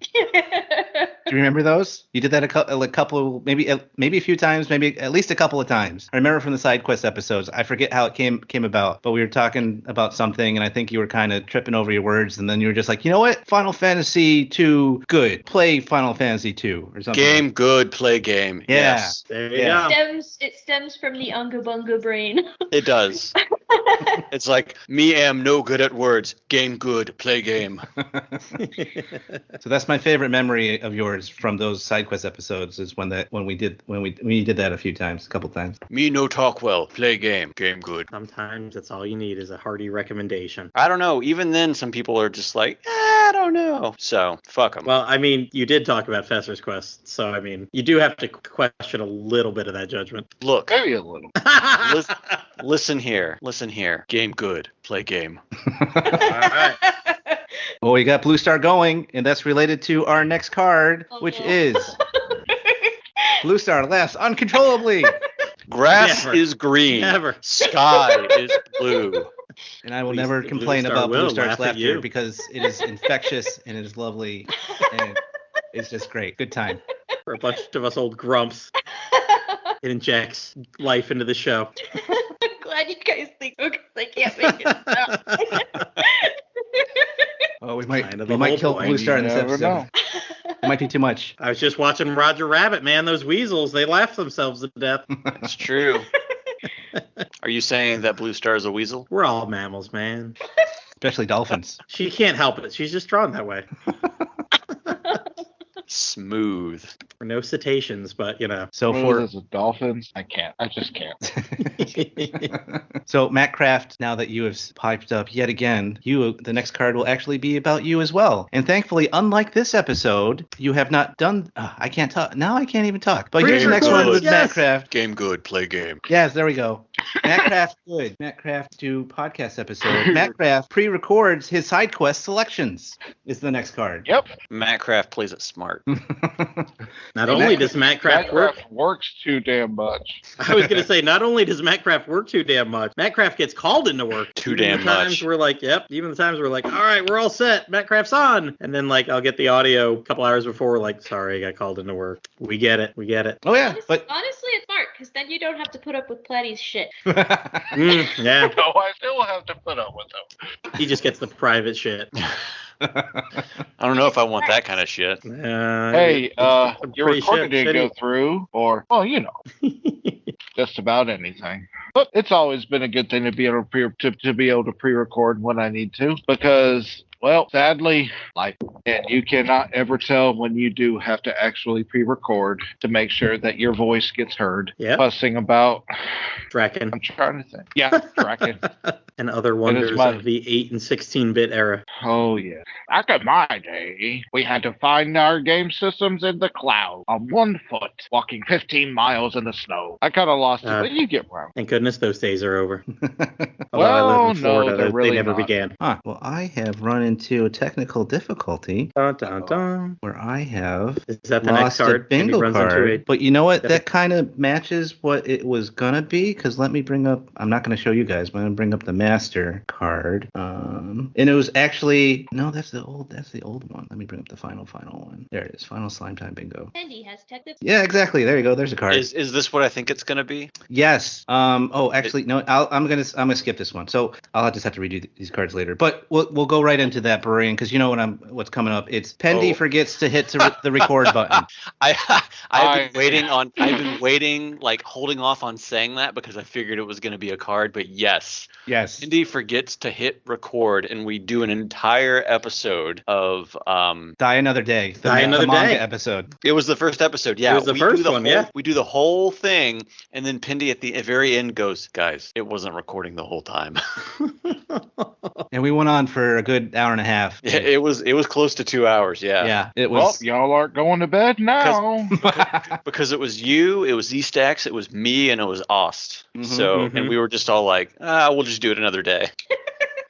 Do you remember those? You did that a couple, maybe a few times, maybe at least a couple of times. I remember from the side quest episodes. I forget how it came about, but we were talking about something, and I think you were kind of tripping over your words, and then you were just like, you know what? Final Fantasy 2, good. Play Final Fantasy 2 or something. Game good, play game. Yeah. Yes, There you Yeah. go. It stems from the Unga Bunga brain. it does. It's like, me am no good at words. Game good, play game. So that's my favorite memory of yours from those side quest episodes is when we did that a couple times. Me no talk well, play game. Game good. Sometimes that's all you need is a hearty recommendation. I don't know. Even then, some people are just like, I don't know. So, fuck them. Well, I mean, you did talk about Fester's Quest, so I mean, you do have to question a little bit of that judgment. Look, Maybe a little. listen here. Game good, play game. All right. Well, we got Blue Star going, and that's related to our next card, which no. is Blue Star laughs uncontrollably. Grass Never. is green. Never. Sky is blue. And I will Blue- never Blue complain Star about Blue will Star's laugh at laughter you. because it is infectious and it is lovely and it's just great. Good time. For a bunch of us old grumps, it injects life into the show. I'm glad you guys think so, 'cause I can't make it up. Oh, we Kind might of the kill whole point. Blue Star in You this never episode. know. It might be too much. I was just watching Roger Rabbit, man. Those weasels, they laugh themselves to death. It's true. Are you saying that Blue Star is a weasel? We're all mammals, man. Especially dolphins. She can't help it. She's just drawn that way. Smooth. We're no cetaceans, but you know. So One of for those is dolphins. I can't. I just can't. So Matt Kraft, now that you have piped up yet again, the next card will actually be about you as well. And thankfully, unlike this episode, you have not done. I can't talk now. I can't even talk. But here's the next one with Yes. Matt Kraft. Game good, play game. Yes, there we go. Matt Kraft, good. Matt Kraft do podcast episode. Matt Kraft pre-records his side quest selections. Is the next card. Yep. Matt Kraft plays it smart. Not only does Mattcraft work, Mattcraft works too damn much. I was gonna say, not only does Mattcraft work too damn much, Mattcraft gets called into work Too even damn the times much. We're like, yep. Even the times we're like, all right, we're all set. Mattcraft's on, and then like I'll get the audio a couple hours before. We're like, sorry, I got called into work. We get it. Oh yeah, Honestly, but honestly, it's smart because then you don't have to put up with Platy's shit. Yeah, No, I still have to put up with them. he just gets the private shit. I don't know if I want that kind of shit. Hey, your pretty recording didn't go shitty. through, or, well, you know, just about anything. But it's always been a good thing to be able to be able to pre-record when I need to, because, well, sadly, like, and you cannot ever tell when you do have to actually pre-record to make sure that your voice gets heard. Yeah. Fussing about, Draken. I'm trying to think. Yeah, tracking. And other wonders my- of the 8 and 16-bit era. Oh, yeah. Back in my day, we had to find our game systems in the cloud on 1 foot, walking 15 miles in the snow. I kind of lost it, but you get around. Thank goodness those days are over. Although I Well, live in no, Florida, they're really they never not. began. Well, I have run into a technical difficulty Dun, dun, dun. where I have Is that the next lost a card? Maybe bingo runs into card. a- But you know what? Yep. That kind of matches what it was gonna be. Because let me bring up. I'm not gonna show you guys, but I'm gonna bring up the master card. And it was actually no. That's the old one. Let me bring up the final one. There it is. Final slime time bingo. Andy has technical. Yeah, exactly. There you go. There's a card. Is this what I think it's gonna be? Yes. Oh, actually, no. I'm gonna skip this one. So I'll just have to redo these cards later. But we'll go right into that, Barian, because you know what's coming up. It's Pendy forgets to hit the record button. I've been waiting, like holding off on saying that because I figured it was gonna be a card. But yes, Indy forgets to hit record, and we do an entire episode of Die Another Day. The Another manga Day. episode. It was the first episode. Yeah, It was the first one, yeah. We do the whole thing, and then Pindy at the very end goes, "Guys, it wasn't recording the whole time." And we went on for a good hour and a half. Yeah, it was close to 2 hours. Yeah. Yeah, it Well, was. y'all aren't going to bed now. Because it was you, it was Eastax, it was me, and it was Ost. And we were just all like, we'll just do it another day.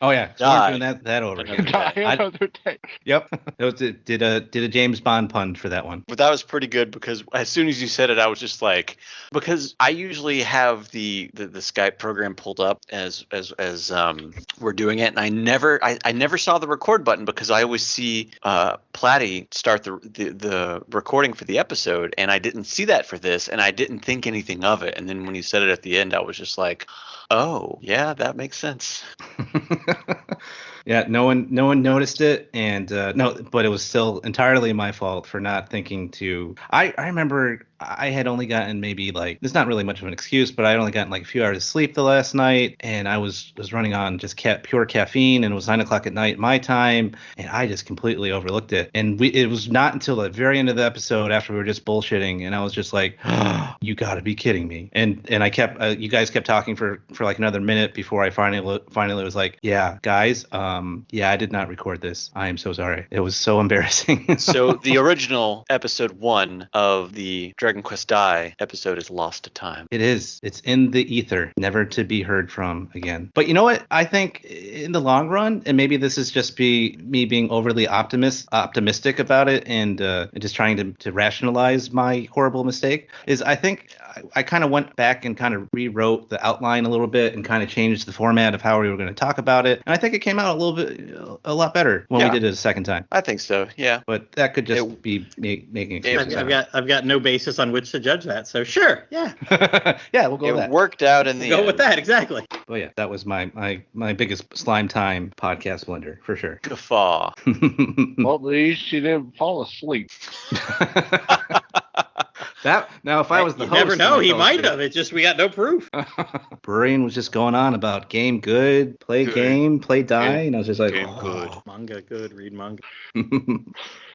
Oh yeah, so Die. we're doing that over. Another Die day. another day. Yep. It was, did a James Bond pun for that one. But that was pretty good because as soon as you said it, I was just like, because I usually have the Skype program pulled up as we're doing it, and I never saw the record button because I always see Platty start the recording for the episode, and I didn't see that for this, and I didn't think anything of it, and then when you said it at the end, I was just like, oh yeah, that makes sense. Yeah, no one noticed it, and but it was still entirely my fault for not thinking to. I remember I had only gotten maybe like, it's not really much of an excuse, but I had only gotten like a few hours of sleep the last night, and I was running on just pure caffeine, and it was 9 o'clock at night my time, and I just completely overlooked it. And it was not until the very end of the episode after we were just bullshitting, and I was just like, oh, you got to be kidding me. And I kept you guys kept talking for like another minute before I finally was like, yeah, guys, I did not record this. I am so sorry. It was so embarrassing. So the original episode 1 of the Dragon Quest Die episode is lost to time. It is. It's in the ether, never to be heard from again. But you know what? I think in the long run, and maybe this is just me being overly optimistic about it, and just trying to rationalize my horrible mistake, is I think I kind of went back and kind of rewrote the outline a little bit and kind of changed the format of how we were going to talk about it. And I think it came out a lot better when we did it a second time. I think so. Yeah. But that could just be making excuses. I've got no basis on which to judge that. So sure, yeah. Yeah, we'll go with It that. worked out in the Go end. with that, exactly. Oh yeah, that was my biggest slime time podcast blender for sure. Guffaw. Well, at least you didn't fall asleep. Now if I was the You host, never know. I He fell might asleep. have. It's just we got no proof. Brain was just going on about game good, play game, play die, and I was just like, Game good. Manga good. Read manga.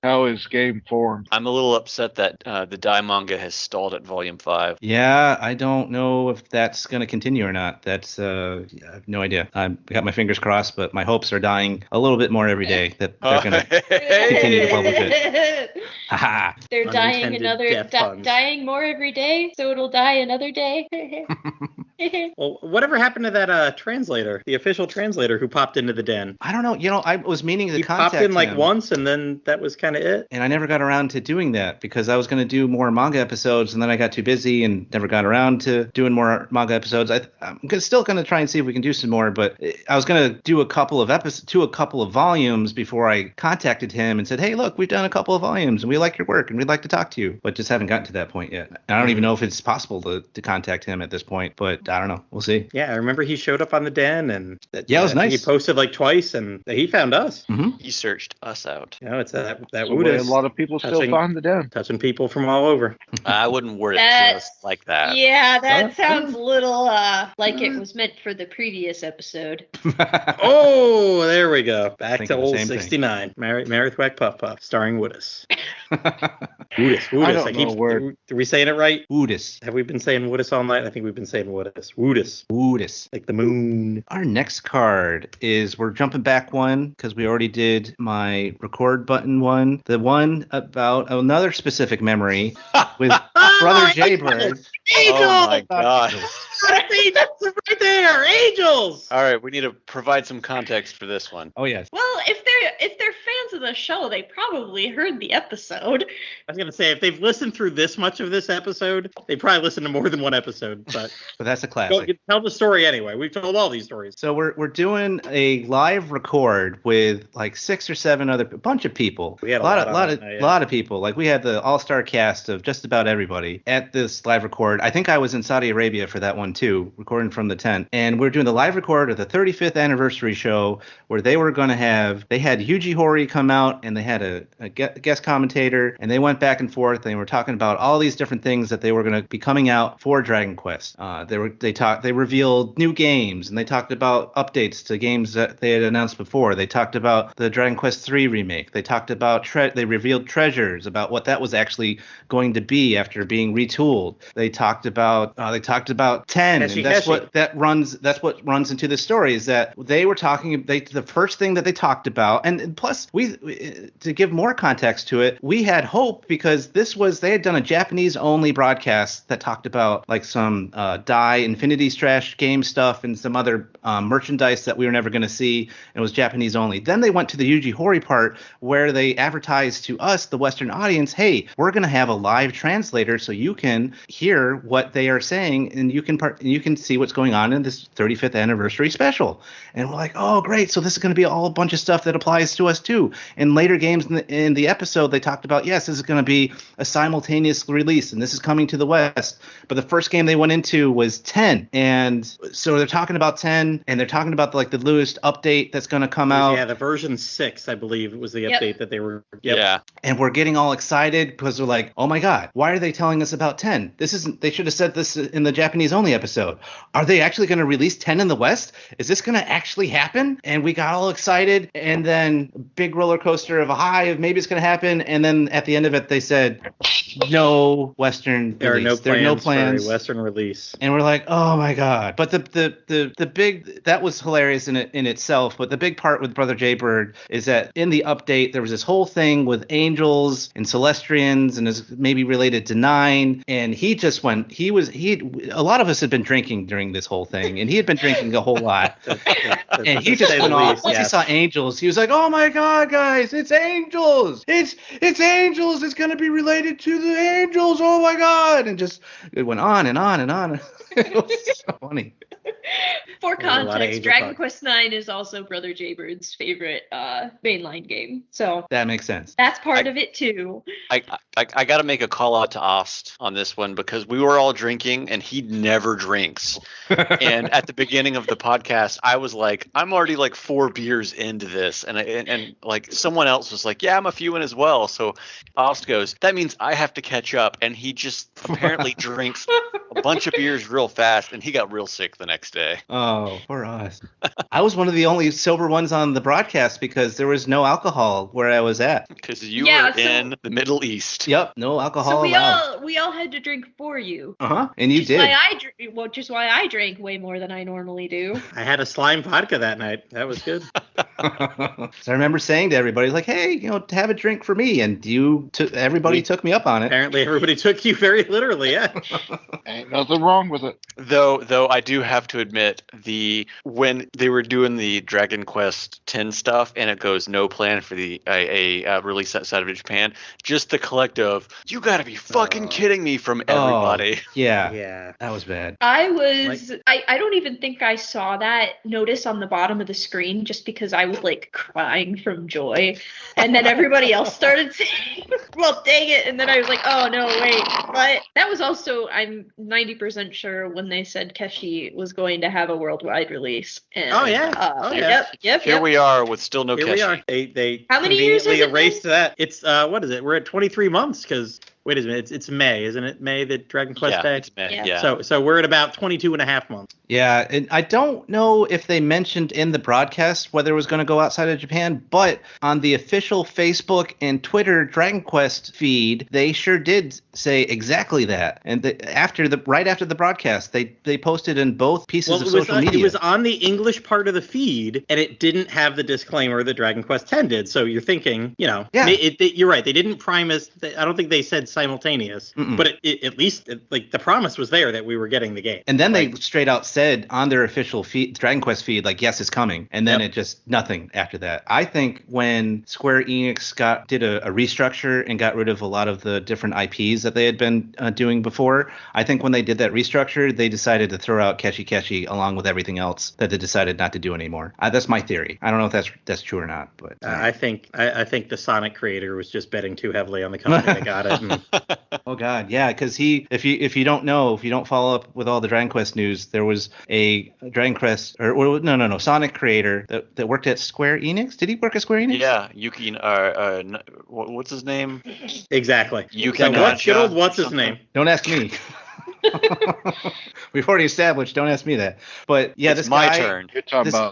How is game form? I'm a little upset that the Die manga has stalled at volume 5. Yeah, I don't know if that's going to continue or not. That's I have no idea. I've got my fingers crossed, but my hopes are dying a little bit more every day that they're going to continue to publish it. Haha. They're dying Unintended death puns. dying more every day, so it'll die another day. Well, whatever happened to that translator, the official translator who popped into the den? I don't know. I was meaning to He contact popped in like him, once, and then that was kind of it. and I never got around to doing that because I was going to do more manga episodes, and then I got too busy and never got around to doing more manga episodes. I'm still going to try and see if we can do some more, but I was going to do a couple of volumes before I contacted him and said, hey, look, we've done a couple of volumes, and we like your work, and we'd like to talk to you, but just haven't gotten to that point yet. I don't even know if it's possible to contact him at this point, but I don't know. We'll see. Yeah, I remember he showed up on the den, and it was nice. He posted like twice, and he found us. Mm-hmm. He searched us out. It's that That's the way a lot of people still find the den. Touching people from all over. I wouldn't word it just like that. Yeah, that sounds a little like it was meant for the previous episode. Oh, there we go. Back to Thinking the old same 69. Mary Thwack Puff Puff, starring Woodus. I don't know where. Are we saying it right? Woodus. Have we been saying Woodus all night? I think we've been saying Woodus. Woodus. Woodus. Like the moon. Our next card is, we're jumping back one because we already did my record button one. The one about another specific memory with Brother Jaybird. Angels! Oh my god. See, that's right there. Angels! All right, we need to provide some context for this one. Oh, yes. Well, if they're fans of the show, they probably heard the episode. I was going to say, if they've listened through this much of this episode, they probably listened to more than one episode. But that's a classic. Tell the story anyway. We've told all these stories. So we're doing a live record with like 6 or 7 a bunch of people. We had a lot of people. Like we had the all-star cast of just about everybody at this live record. I think I was in Saudi Arabia for that one too, recording from the tent. And we're doing the live record of the 35th anniversary show where they had Yuji Horii come out and they had a guest commentator, and they went back and forth. They were talking about all these different things that they were going to be coming out for Dragon Quest. They revealed new games, and they talked about updates to games that they had announced before. They talked about the Dragon Quest III remake. They talked about they revealed treasures, about what that was actually going to be after being retooled. They talked about 10, and that's what runs into the story, is that they were talking. The first thing that they talked about, and plus to give more context to it, we had hope because they had done a Japanese only broadcast that talked about like some Infinity Strash game stuff and some other merchandise that we were never going to see, and it was Japanese only. Then they went to the Yuji Horii part where they advertised to us, the Western audience, hey, we're going to have a live translator so you can hear what they are saying, and you can see what's going on in this 35th anniversary special. And we're like, oh, great. So this is going to be all a bunch of stuff that applies to us too. In later games in the episode, they talked about, yes, this is going to be a simultaneous release, and this is coming to the West. But the first game they went into was 10. And so they're talking about 10, and they're talking about the newest update that's going to come out. Yeah, the version 6, I believe, was the update that they were. Yep. Yeah. And we're getting all excited because we're like, oh my God, why are they telling us about 10? They should have said this in the Japanese only episode. Are they actually going to release 10 in the West? Is this going to actually happen? And we got all excited, and then big roller coaster of a high of maybe it's going to happen. And then at the end of it, they said, no Western There release. There are no plans for a Western release. And we're like, oh my God. But the big, that was hilarious in itself. But the big part with Brother Jaybird is that in the update, there was this whole thing with angels and Celestians, and is maybe related to 9. And he just went, a lot of us had been drinking during this whole thing, and he had been drinking a whole lot. And he just went off. Once he saw angels, he was like, oh my God, guys, it's angels. It's angels. It's going to be related to the angels. Oh my God. And just, it went on and on and on. It was so funny. For context, Dragon Quest IX is also Brother Jaybird's favorite mainline game. So that makes sense. That's part of it too. I got to make a call out to Ost on this one because we were all drinking and he never drinks. And at the beginning of the podcast, I was like, I'm already like 4 beers into this, and like someone else was like, yeah, I'm a few in as well. So Ost goes, that means I have to catch up, and he just apparently drinks a bunch of beers real fast, and he got real sick the next day. Oh, poor us. I was one of the only sober ones on the broadcast because there was no alcohol where I was at. Because you were in the Middle East. Yep, no alcohol so allowed. we all had to drink for you. And you did. Just why I drank way more than I normally do. I had a slime vodka that night. That was good. So I remember saying to everybody, like, hey, have a drink for me. And everybody took me up on it. Apparently, everybody took you very literally. Yeah. Ain't nothing wrong with it. Though I do have to admit, when they were doing the Dragon Quest X stuff, and it goes no plan for the release outside of Japan, just the collective, you got to be fucking kidding me from everybody. Yeah, that was bad. I don't even think I saw that notice on the bottom of the screen, just because I was like crying from joy, and then everybody else started saying, well, dang it, and then I was like, oh no, wait. But that was also, I'm 90% sure, when they said Keshi was going to have a worldwide release. And, Yep. Here we are with still no Here Keshi. we are. They How many years has it erased been? that. It's what is it? We're at 23 months because wait a minute, it's May, isn't it? May, the Dragon Quest Day? It's May, Yeah. yeah. So we're at about 22 and a half months. Yeah, and I don't know if they mentioned in the broadcast whether it was going to go outside of Japan, but on the official Facebook and Twitter Dragon Quest feed, they sure did say exactly that. And right after the broadcast, they posted in both pieces of social media. It was on the English part of the feed, and it didn't have the disclaimer that Dragon Quest X did. So you're thinking, you're right. They didn't prime us. I don't think they said simultaneous, but at least the promise was there that we were getting the game. And then they straight out said on their official feed, Dragon Quest feed, like, yes, it's coming. And then it just nothing after that. I think when Square Enix did a restructure and got rid of a lot of the different IPs that they had been doing before, I think when they did that restructure, they decided to throw out Keshi along with everything else that they decided not to do anymore. That's my theory. I don't know if that's true or not, but I think the Sonic creator was just betting too heavily on the company that got it. Oh God, yeah, because if you don't follow up with all the Dragon Quest news, there was a Dragon Quest Sonic creator that worked at Square Enix. Did he work at Square Enix? Yeah, Yuki. What's his name? Exactly. Yuki. What's his name? Don't ask me. We've already established. Don't ask me that. But yeah, it's my turn.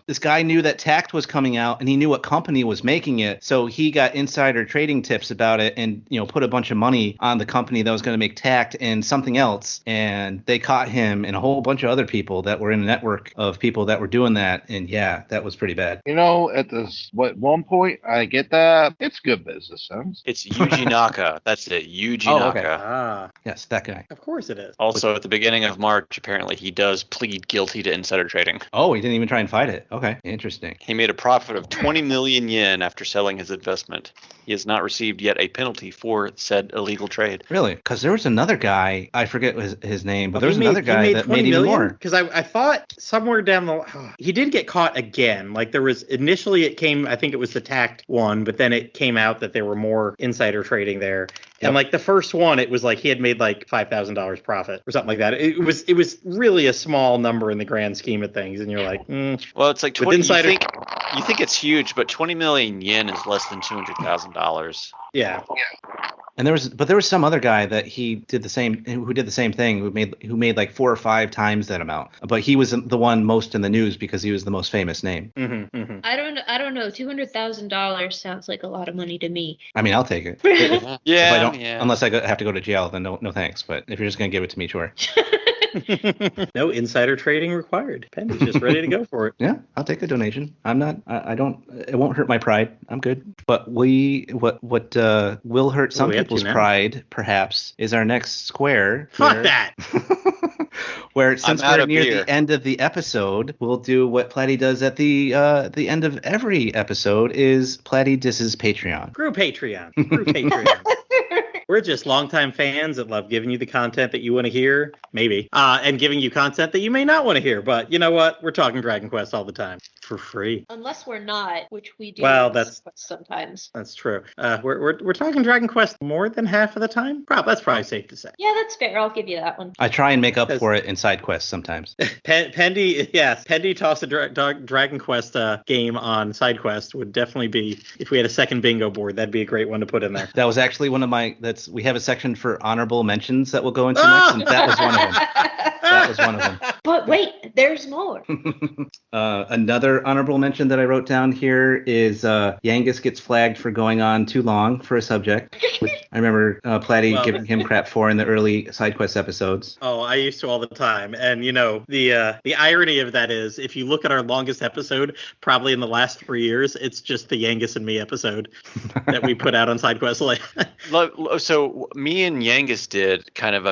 This guy knew that Tact was coming out, and he knew what company was making it. So he got insider trading tips about it, and put a bunch of money on the company that was going to make Tact and something else. And they caught him and a whole bunch of other people that were in a network of people that were doing that. And yeah, that was pretty bad. At one point, I get that it's good business sense. It's Yuji Naka. That's it, Yuji Naka. Okay. Yes, that guy. Of course it is. Also, at the beginning of March, apparently, he does plead guilty to insider trading. Oh, he didn't even try and fight it. Okay, interesting. He made a profit of 20 million yen after selling his investment. He has not received yet a penalty for said illegal trade. Really? Because there was another guy, I forget his name, but there was another guy that made even more. Because I thought somewhere down the he did get caught again. Like there was initially it came, I think it was the Tact one, but then it came out that there were more insider trading there. Yep. And like the first one, it was like he had made like $5,000 profit or something like that. It was really a small number in the grand scheme of things, and you're like, well, it's like 20. You think it's huge, but 20 million yen is less than $200,000. Yeah. And there was some other guy that who did the same thing, who made like 4 or 5 times that amount. But he was the one most in the news because he was the most famous name. Mm-hmm, mm-hmm. I don't know. $200,000 sounds like a lot of money to me. I mean, I'll take it. Unless I have to go to jail, then no thanks. But if you're just gonna give it to me, sure. No insider trading required. Penny's just ready to go for it. Yeah, I'll take a donation. I'm not. I don't. It won't hurt my pride. I'm good. But what will hurt some people's pride, perhaps, is our next square. Fuck that. Where since we're near the end of the episode, we'll do what Platty does at the end of every episode is Platty disses Patreon. Screw Patreon. We're just longtime fans that love giving you the content that you want to hear, maybe, and giving you content that you may not want to hear. But you know what? We're talking Dragon Quest all the time for free. Unless we're not, which we do. Well, that's sometimes. That's true. We're talking Dragon Quest more than half of the time. That's probably safe to say. Yeah, that's fair. I'll give you that one. I try and make up for it in side quests sometimes. Pendy toss a Dragon Quest game on side quest would definitely be, if we had a second bingo board, that'd be a great one to put in there. That was actually one of my. We have a section for honorable mentions that we'll go into next, and that was one of them. But wait, there's more. Another honorable mention that I wrote down here is Yangus gets flagged for going on too long for a subject, which I remember Platty giving him crap for in the early side quest episodes. Oh, I used to all the time. And, the irony of that is, if you look at our longest episode, probably in the last 3 years, it's just the Yangus and me episode that we put out on side quest. So me and Yangus did kind of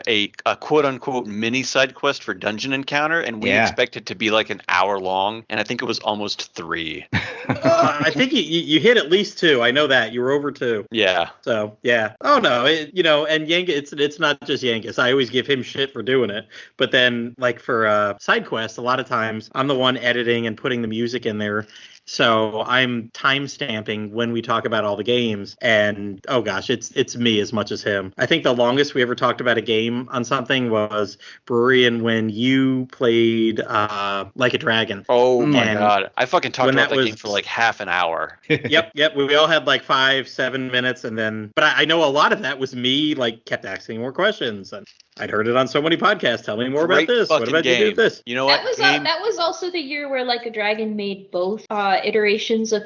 a quote unquote mini side quest for Dungeon Encounter, and we expected it to be like an hour long, and I think it was almost 3. I think you hit at least 2. I know that you were over 2. Yeah. So yeah. Oh no, and Yangus, it's not just Yangus. I always give him shit for doing it, but then like for side quests, a lot of times I'm the one editing and putting the music in there. So I'm time stamping when we talk about all the games, and oh gosh, it's me as much as him. I think the longest we ever talked about a game on something was Brewery, and when you played Like a Dragon. Oh my god, I fucking talked about that game for like half an hour. Yep. We all had like 5-7 minutes, and then, but I know a lot of that was me like kept asking more questions, and I'd heard it on so many podcasts. Tell me more about this. What about you do with this? You know what? That was also the year where Like a Dragon made both iterations of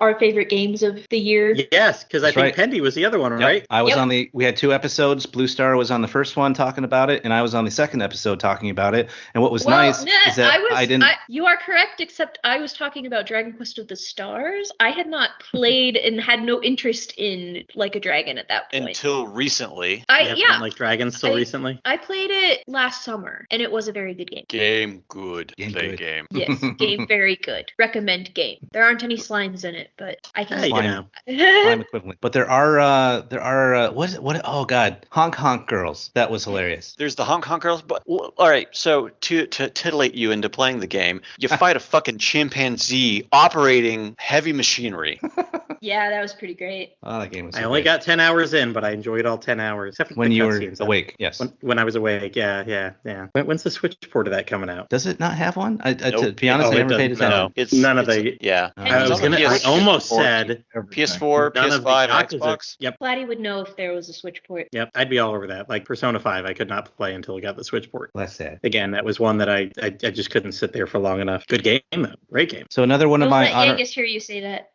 our favorite games of the year. Yes, because I think Pendy was the other one, right? I was on we had 2 episodes. Blue Star was on the first one talking about it, and I was on the second episode talking about it. And what was nice is that I didn't. You are correct, except I was talking about Dragon Quest of the Stars. I had not played and had no interest in Like a Dragon at that point. Until recently. Like Dragons still recently. I played it last summer, and it was a very good game. Game good. Play game. Yes, game very good. Recommend game. There aren't any slimes in it, but I can slime equivalent. But there are what? Oh god, Honk Honk Girls. That was hilarious. There's the Honk Honk Girls. But all right, so to titillate you into playing the game, you fight a fucking chimpanzee operating heavy machinery. Yeah, that was pretty great. Oh, that game was. I only got 10 hours in, but I enjoyed all 10 hours. Except for when you were awake. Yes. When I was awake. Yeah. When's the Switch port of that coming out? Does it not have one? Nope. To be honest, I never paid attention. No, it's none of the. Yeah. I almost said PS4, PS5, Xbox. Yep. Vladdy would know if there was a Switch port. Yep, I'd be all over that. Like Persona 5, I could not play until I got the Switch port. Less sad. Again, that was one that I just couldn't sit there for long enough. Good game though. Great game. So another one of my. Don't let Yangus hear you say that.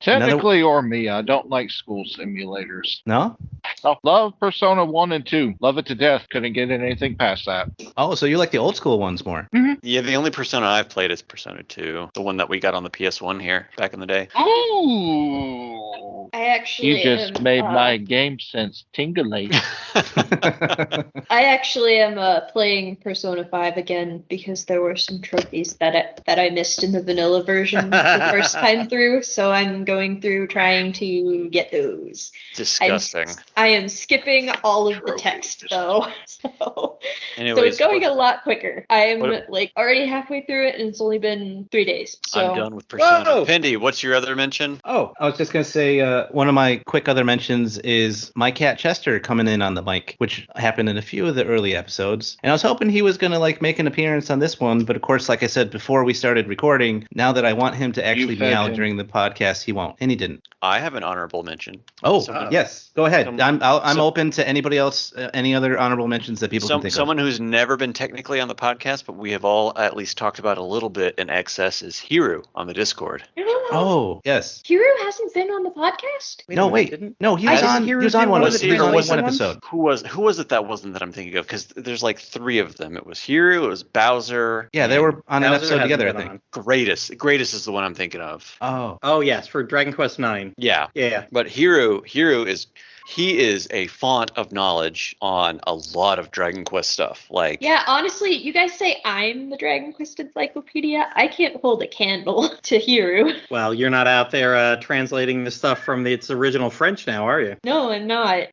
Technically, or me, I don't like school simulators. No? I love Persona 1 and 2. Love it to death. Couldn't get anything past that. Oh, so you like the old school ones more? Mm-hmm. Yeah, the only Persona I've played is Persona 2, the one that we got on the PS1 here back in the day. Oh, I actually you just made my game sense tingly. I actually am playing Persona 5 again because there were some trophies that I missed in the vanilla version the first time through, so I'm going through trying to get those. Disgusting. I am skipping all of the text though, so Anyways, it's going a lot quicker. I am like already halfway through it, and it's only been 3 days. So. I'm done with Persona. Whoa! Pendy, what's your other mention? Oh, I was just gonna say one of my quick other mentions is my cat Chester coming in on the mic, which happened in a few of the early episodes, and I was hoping he was gonna like make an appearance on this one, but of course, like I said before we started recording, now that I want him to actually be out during the podcast, he won't, and he didn't. I have an honorable mention. Oh, yes, go ahead. I'm open to anybody else, any other honorable mentions that people can think of. Someone who's never been technically on the podcast, but we have all at least talked about a little bit in excess is Hiru on the Discord. Oh, yes. Hiru hasn't been on the podcast? No, wait. No, he was on one episode. Who was it that wasn't that I'm thinking of? Because there's like 3 of them. It was Hiru, it was Bowser. Yeah, they were on an episode together, I think. Greatest is the one I'm thinking of. Oh yes, for Dragon Quest 9. Yeah. But Hiru is a font of knowledge on a lot of Dragon Quest stuff. Like, yeah, honestly, you guys say I'm the Dragon Quest encyclopedia. I can't hold a candle to Hiru. Well, you're not out there translating the stuff from its original French now, are you? No, I'm not.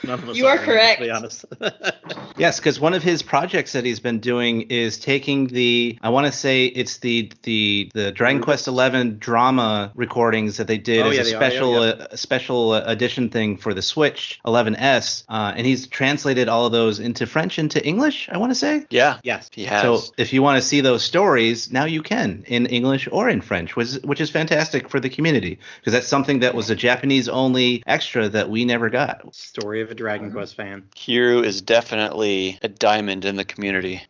None of us you are correct. To be honest. Yes, because one of his projects that he's been doing is taking I want to say it's the Dragon Quest XI drama recordings that they did as a special edition thing for the Switch 11S, and he's translated all of those into French into English, I want to say. Yeah. Yes, he has. So if you want to see those stories, now you can in English or in French, which is fantastic for the community, because that's something that was a Japanese-only extra that we never got. Story of a Dragon Quest fan. Hiru is definitely a diamond in the community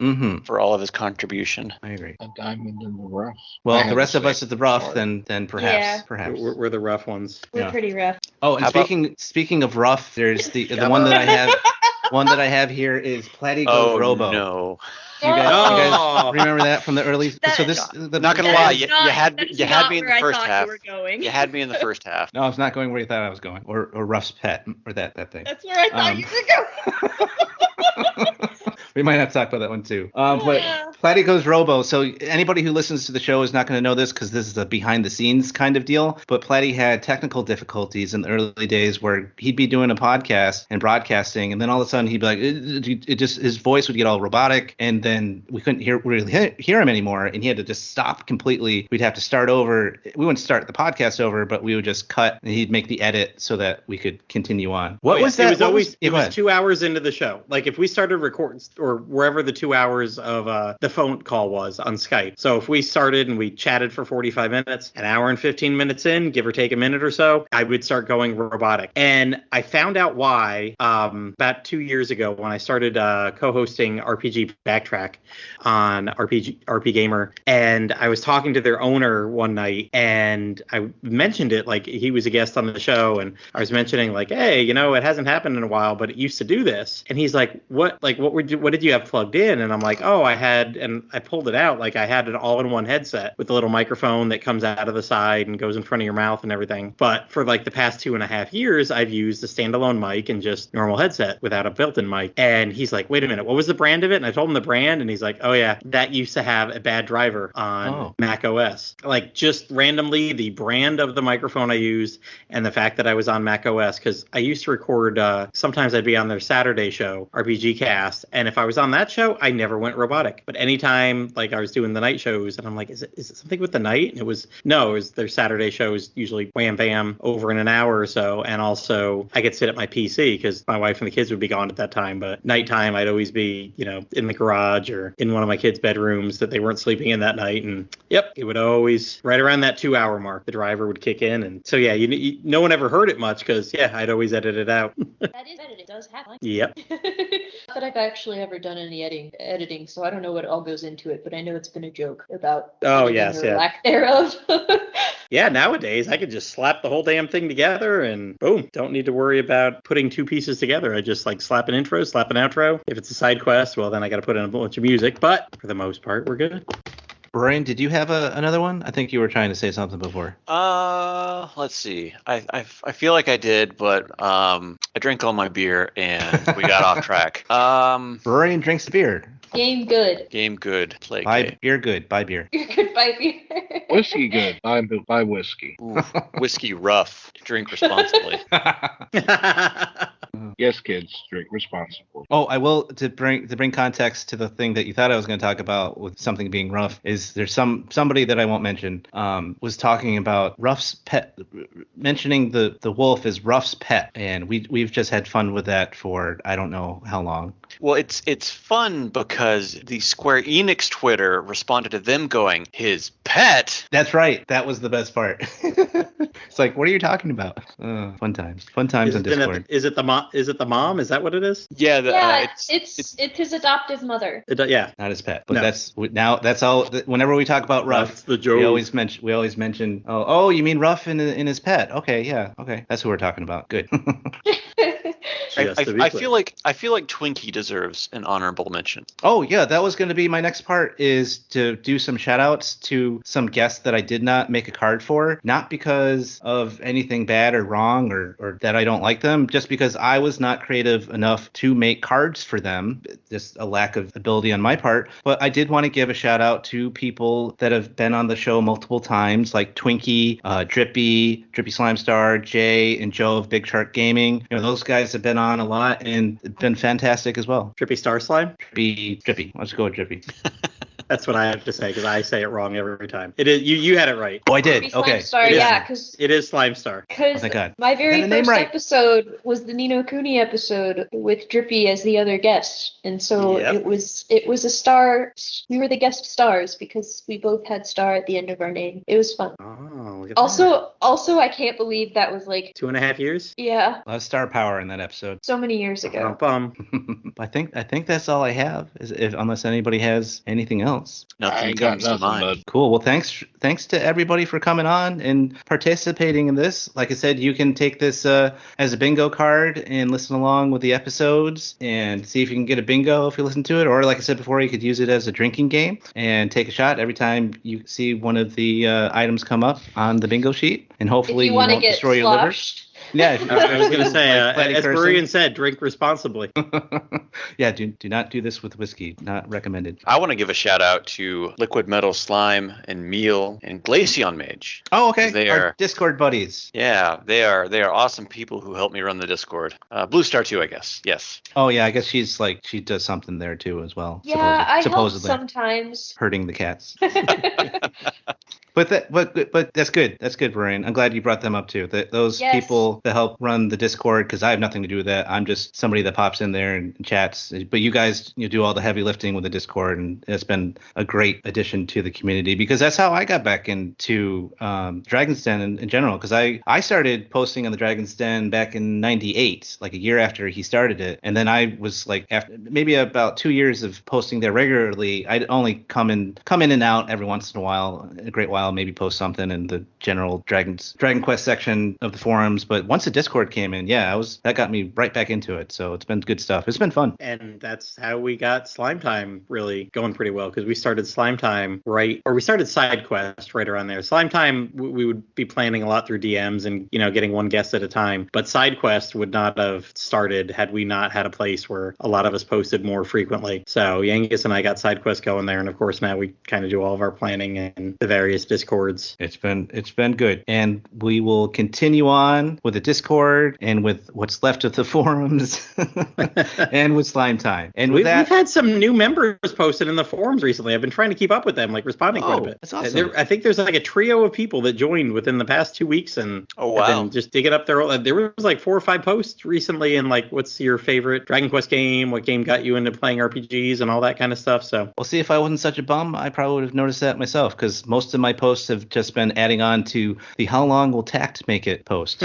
for all of his contribution. I agree. A diamond in the rough. Well, the rest of us at the rough, then perhaps. We're the rough ones. We're pretty rough. Oh, and speaking of rough, there's the one that I have. one that I have here is Platty Goes Oh Robo. no! You guys Oh. remember that from the early? That- so this the Not gonna That lie, is you not- had that is you had not me in where the I first thought half. you were going. You had me in the first half. No, it's not going where you thought I was going, or Ruff's Pet, or that thing. That's where I thought you were going. We might have to talk about that one too. But Platty Goes Robo. So anybody who listens to the show is not going to know this because this is a behind the scenes kind of deal. But Platty had technical difficulties in the early days where he'd be doing a podcast and broadcasting, and then all of a sudden he'd be like, it just his voice would get all robotic, and then we couldn't really hear him anymore, and he had to just stop completely. We'd have to start over. We wouldn't start the podcast over, but we would just cut, and he'd make the edit so that we could continue on. What was that? It was 2 hours into the show. Like if we started recording or wherever the 2 hours of the phone call was on Skype. So if we started and we chatted for 45 minutes, an hour and 15 minutes in, give or take a minute or so, I would start going robotic. And I found out why about 2 years ago when I started co-hosting RPG Backtrack on RP Gamer, and I was talking to their owner one night, and I mentioned it, like he was a guest on the show, and I was mentioning like, hey, it hasn't happened in a while, but it used to do this. And he's like, what did you have plugged in? And I'm like, oh, and I pulled it out, like I had an all-in-one headset with a little microphone that comes out of the side and goes in front of your mouth and everything. But for like the past 2.5 years, I've used a standalone mic and just normal headset without a built-in mic. And he's like, wait a minute, what was the brand of it? And I told him the brand, and he's like, oh yeah, that used to have a bad driver on Mac OS. Like just randomly the brand of the microphone I used and the fact that I was on Mac OS, because I used to record, sometimes I'd be on their Saturday show, RPG Cast, and if I was on that show, I never went robotic. But anytime like I was doing the night shows, and I'm like, is it something with the night? And it was their Saturday shows, usually wham bam over in an hour or so. And also I could sit at my PC because my wife and the kids would be gone at that time. But nighttime, I'd always be, in the garage or in one of my kids' bedrooms that they weren't sleeping in that night. And yep, it would always right around that 2 hour mark, the driver would kick in. And so, yeah, no one ever heard it much because, yeah, I'd always edit it out. That is edited. It does happen. Yep. Not that I've actually ever done any editing, so I don't know what all goes into it, but I know it's been a joke about lack thereof. Yeah, nowadays I could just slap the whole damn thing together and boom, don't need to worry about putting two pieces together. I just like slap an intro, slap an outro. If it's a side quest, well, then I got to put in a bunch of music, but for the most part, we're good. Brian, did you have another one? I think you were trying to say something before. Let's see. I feel like I did, but I drank all my beer and we got off track. Brian drinks beer. Game good. Game good. Play Buy beer good. Buy beer. You're good by beer. Whiskey good. Buy whiskey. Ooh, whiskey rough. Drink responsibly. Yes, kids, drink responsibly. Oh, I will to bring context to the thing that you thought I was going to talk about with something being rough. Is there's somebody that I won't mention was talking about Ruff's pet, mentioning the wolf is Ruff's pet, and we've just had fun with that for I don't know how long. Well, it's fun because the Square Enix Twitter responded to them going, his pet? That's right. That was the best part. It's like, what are you talking about? Fun times on Discord. Is it the mom? Is it the mom? Is that what it is? Yeah. It's his adoptive mother. Yeah. Not his pet, but No. that's all. Whenever we talk about Ruff, That's the joke. we always mention. Oh, you mean Ruff in his pet? Okay, yeah, okay, that's who we're talking about. Good. I feel like Twinkie deserves an honorable mention. Oh yeah, that was going to be my next part, is to do some shout outs to some guests that I did not make a card for, not because of anything bad or wrong or that I don't like them, just because I was not creative enough to make cards for them, just a lack of ability on my part. But I did want to give a shout out to people that have been on the show multiple times, like Twinkie, Drippy Slime Star, Jay, and Joe of Big Shark Gaming. Those guys have been on a lot and been fantastic as well. Drippy Star Slime? Drippy. Let's go with Drippy. That's what I have to say because I say it wrong every time. It is you had it right. Oh, I did. Okay. Star, yeah, because it is Slime Star. Because thank God. My very first right. episode was the Nino Cooney episode with Drippy as the other guest, and so it was a star. We were the guest stars because we both had star at the end of our name. It was fun. Oh, look at Also, Also, I can't believe that was like, 2.5 years. yeah, A lot of star power in that episode. so many years ago. Bum. I think that's all I have. Unless anybody has anything else. I Nothing ain't got comes to nothing, mind. bud. Cool. Well, thanks to everybody for coming on and participating in this. Like I said, you can take this as a bingo card and listen along with the episodes and see if you can get a bingo if you listen to it. Or like I said before, you could use it as a drinking game and take a shot every time you see one of the items come up on the bingo sheet. And If hopefully you you want to won't get destroy your liver. sloshed. Yeah. If you I was going to say, like Platy as cursing. Brian said, drink responsibly. Yeah, do not do this with whiskey. Not recommended. I want to give a shout out to Liquid Metal Slime and Meal and Glaceon Mage. Oh, okay. They Our are- Discord buddies. Yeah, they are awesome people who help me run the Discord. Blue Star too, I guess. Yes. Oh yeah, I guess she does something there too as well. Yeah, I help supposedly sometimes. hurting the cats. But that's good. That's good, Brian. I'm glad you brought them up too. Those Yes. people that help run the Discord, because I have nothing to do with that. I'm just somebody that pops in there and chats. But you guys, do all the heavy lifting with the Discord, and it's been a great addition to the community because that's how I got back into Dragon's Den in general. Because I started posting on the Dragon's Den back in '98, like a year after he started it, and then I was like, after maybe about 2 years of posting there regularly, I'd only come in and out every once in a while, a great while. Maybe post something in the general Dragon Quest section of the forums, but once the Discord came in, that got me right back into it. So it's been good stuff. It's been fun. And that's how we got Slime Time really going pretty well, because we started Slime Time we started Side Quest right around there. Slime Time, we would be planning a lot through DMs and, getting one guest at a time. But Side Quest would not have started had we not had a place where a lot of us posted more frequently. So Yangus and I got Side Quest going there. And of course, now we kind of do all of our planning in the various Discords. It's been good. And we will continue on with the Discord and with what's left of the forums and with Slime Time. And with We've had some new members posted in the forums recently. I've been trying to keep up with them, like responding quite a bit. That's awesome. I think there's like a trio of people that joined within the past 2 weeks and Oh, wow. have been just digging up their. There was like 4 or 5 posts recently, and like, what's your favorite Dragon Quest game? What game got you into playing RPGs and all that kind of stuff? So Well, see, if I wasn't such a bum, I probably would have noticed that myself, because most of my posts have just been adding on to the "How long will Tact make it" post.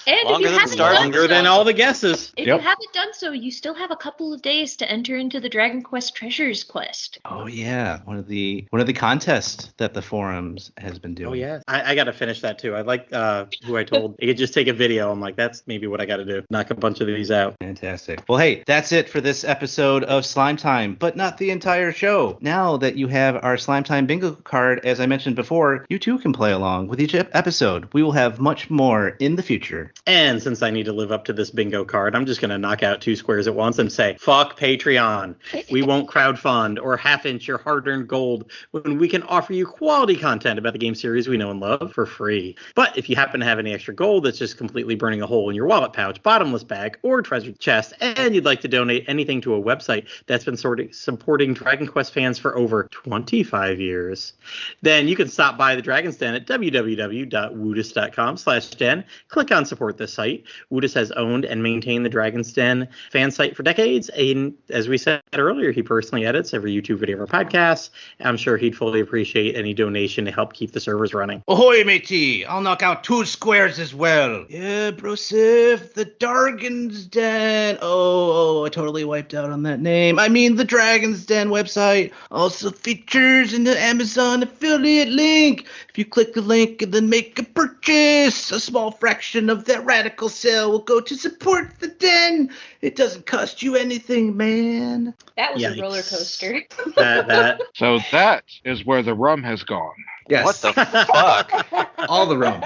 And if Longer you than haven't Star done longer so, than all the guesses. if Yep. you haven't done so, you still have a couple of days to enter into the Dragon Quest Treasures quest. Oh yeah, one of the contests that the forums has been doing. Oh yeah, I got to finish that too. I like who I told. I could just take a video. I'm like, that's maybe what I got to do. Knock a bunch of these out. Fantastic. Well, hey, that's it for this episode of Slime Time, but not the entire show. Now that you have our Slime Time bingo card, as I mentioned before, you too can play along with each episode. We will have much more in the future. And since I need to live up to this bingo card, I'm just going to knock out 2 squares at once and say, fuck Patreon. We won't crowdfund or half-inch your hard-earned gold when we can offer you quality content about the game series we know and love for free. But if you happen to have any extra gold that's just completely burning a hole in your wallet pouch, bottomless bag, or treasure chest, and you'd like to donate anything to a website that's been supporting Dragon Quest fans for over 25 years, then you can stop by the Dragon's Den at www.woodus.com/den. Click on support this site. Woodus has owned and maintained the Dragon's Den fan site for decades, and as we said earlier, he personally edits every YouTube video of our podcast. I'm sure he'd fully appreciate any donation to help keep the servers running. Ahoy, matey! I'll knock out 2 squares as well. Yeah, Brosif, the Dragon's Den. Oh, I totally wiped out on that name. I mean, the Dragon's Den website also features an Amazon affiliate link. If you click the link and then make a purchase, a small fraction of that radical sale will go to support the den. It doesn't cost you anything, man. That was Yikes. a roller coaster. That So that is where the rum has gone. Yes. What the fuck? All the rum.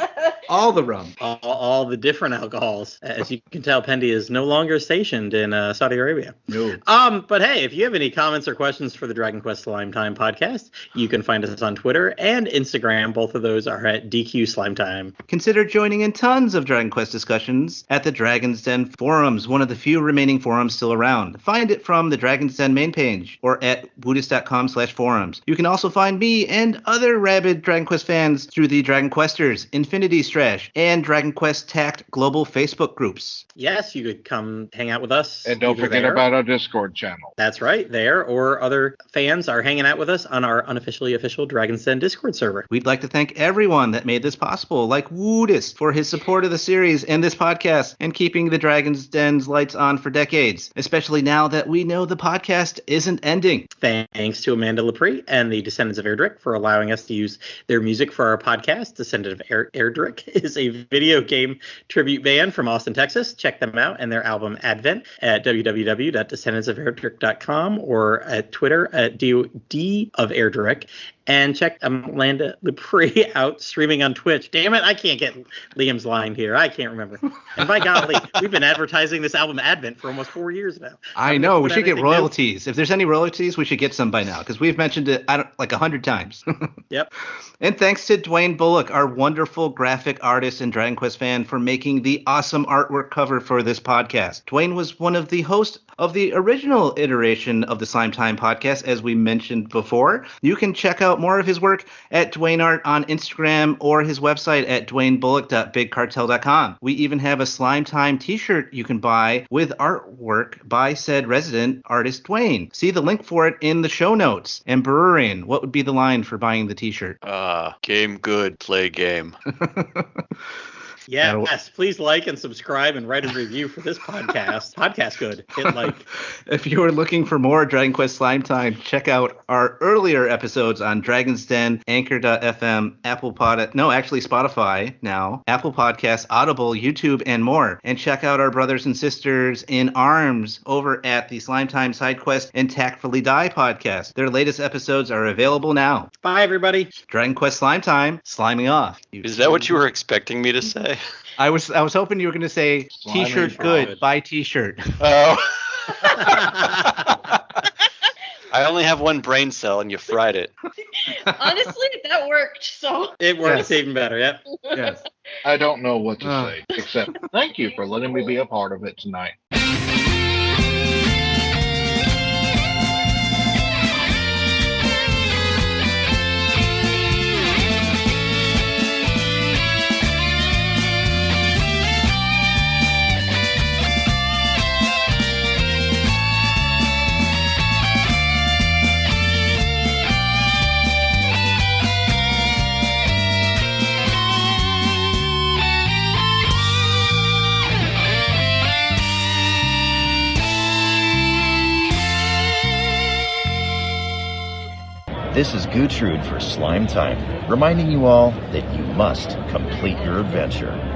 All the rum. all the different alcohols. As you can tell, Pendy is no longer stationed in Saudi Arabia. No. But hey, if you have any comments or questions for the Dragon Quest Slime Time podcast, you can find us on Twitter and Instagram. Both of those are at DQ Slime Time. Consider joining in tons of Dragon Quest discussions at the Dragon's Den forums, one of the few remaining forums still around. Find it from the Dragon's Den main page or at buddhist.com/forums. You can also find me and other rabid Dragon Quest fans through the Dragon Questers, Infinity Strash, Strash, and Dragon Quest Tact Global Facebook groups. Yes, you could come hang out with us. And don't either forget there. about our Discord channel. That's right, there, or other fans are hanging out with us on our unofficially official Dragon's Den Discord server. We'd like to thank everyone that made this possible, like Woodist for his support of the series and this podcast and keeping the Dragon's Den's lights on for decades, especially now that we know the podcast isn't ending. Thanks to Amanda Lepre and the Descendants of Erdrick for allowing us to use their music for our podcast. Descendant of Erdrick is a video game tribute band from Austin, Texas. Check them out and their album Advent at www.descendantsoferdrick.com or at Twitter at DOD of Erdrick. And check Amanda Lepre out streaming on Twitch. Damn it, I can't get Liam's line here. I can't remember. And by golly, we've been advertising this album Advent for almost 4 years now. I know, we should get anything royalties. If there's any royalties, we should get some by now, because we've mentioned it like 100 times. Yep. And thanks to Dwayne Bullock, our wonderful graphic artist and Dragon Quest fan, for making the awesome artwork cover for this podcast. Dwayne was one of the hosts of the original iteration of the Slime Time podcast, as we mentioned before. You can check out more of his work at Dwayne Art on Instagram or his website at dwaynebullock.bigcartel.com. We even have a Slime Time t-shirt you can buy with artwork by said resident artist Dwayne. See the link for it in the show notes. And Brewing, what would be the line for buying the t-shirt? Game good, play game. Yes, please like and subscribe and write a review for this podcast. Podcast good. Hit like. If you are looking for more Dragon Quest Slime Time, check out our earlier episodes on Dragon's Den, Anchor.fm, Spotify now, Apple Podcasts, Audible, YouTube, and more. And check out our brothers and sisters in arms over at the Slime Time Side Quest and Tactfully Die podcast. Their latest episodes are available now. Bye, everybody. Dragon Quest Slime Time, sliming off. Is that what you were expecting me to say? I was hoping you were going to say Slimy t-shirt frog. good, buy t-shirt. Oh. I only have one brain cell and you fried it. Honestly, that worked. So It works even better, yep. Yes. I don't know what to say, except thank you for letting me be a part of it tonight. This is Gertrude for Slime Time, reminding you all that you must complete your adventure.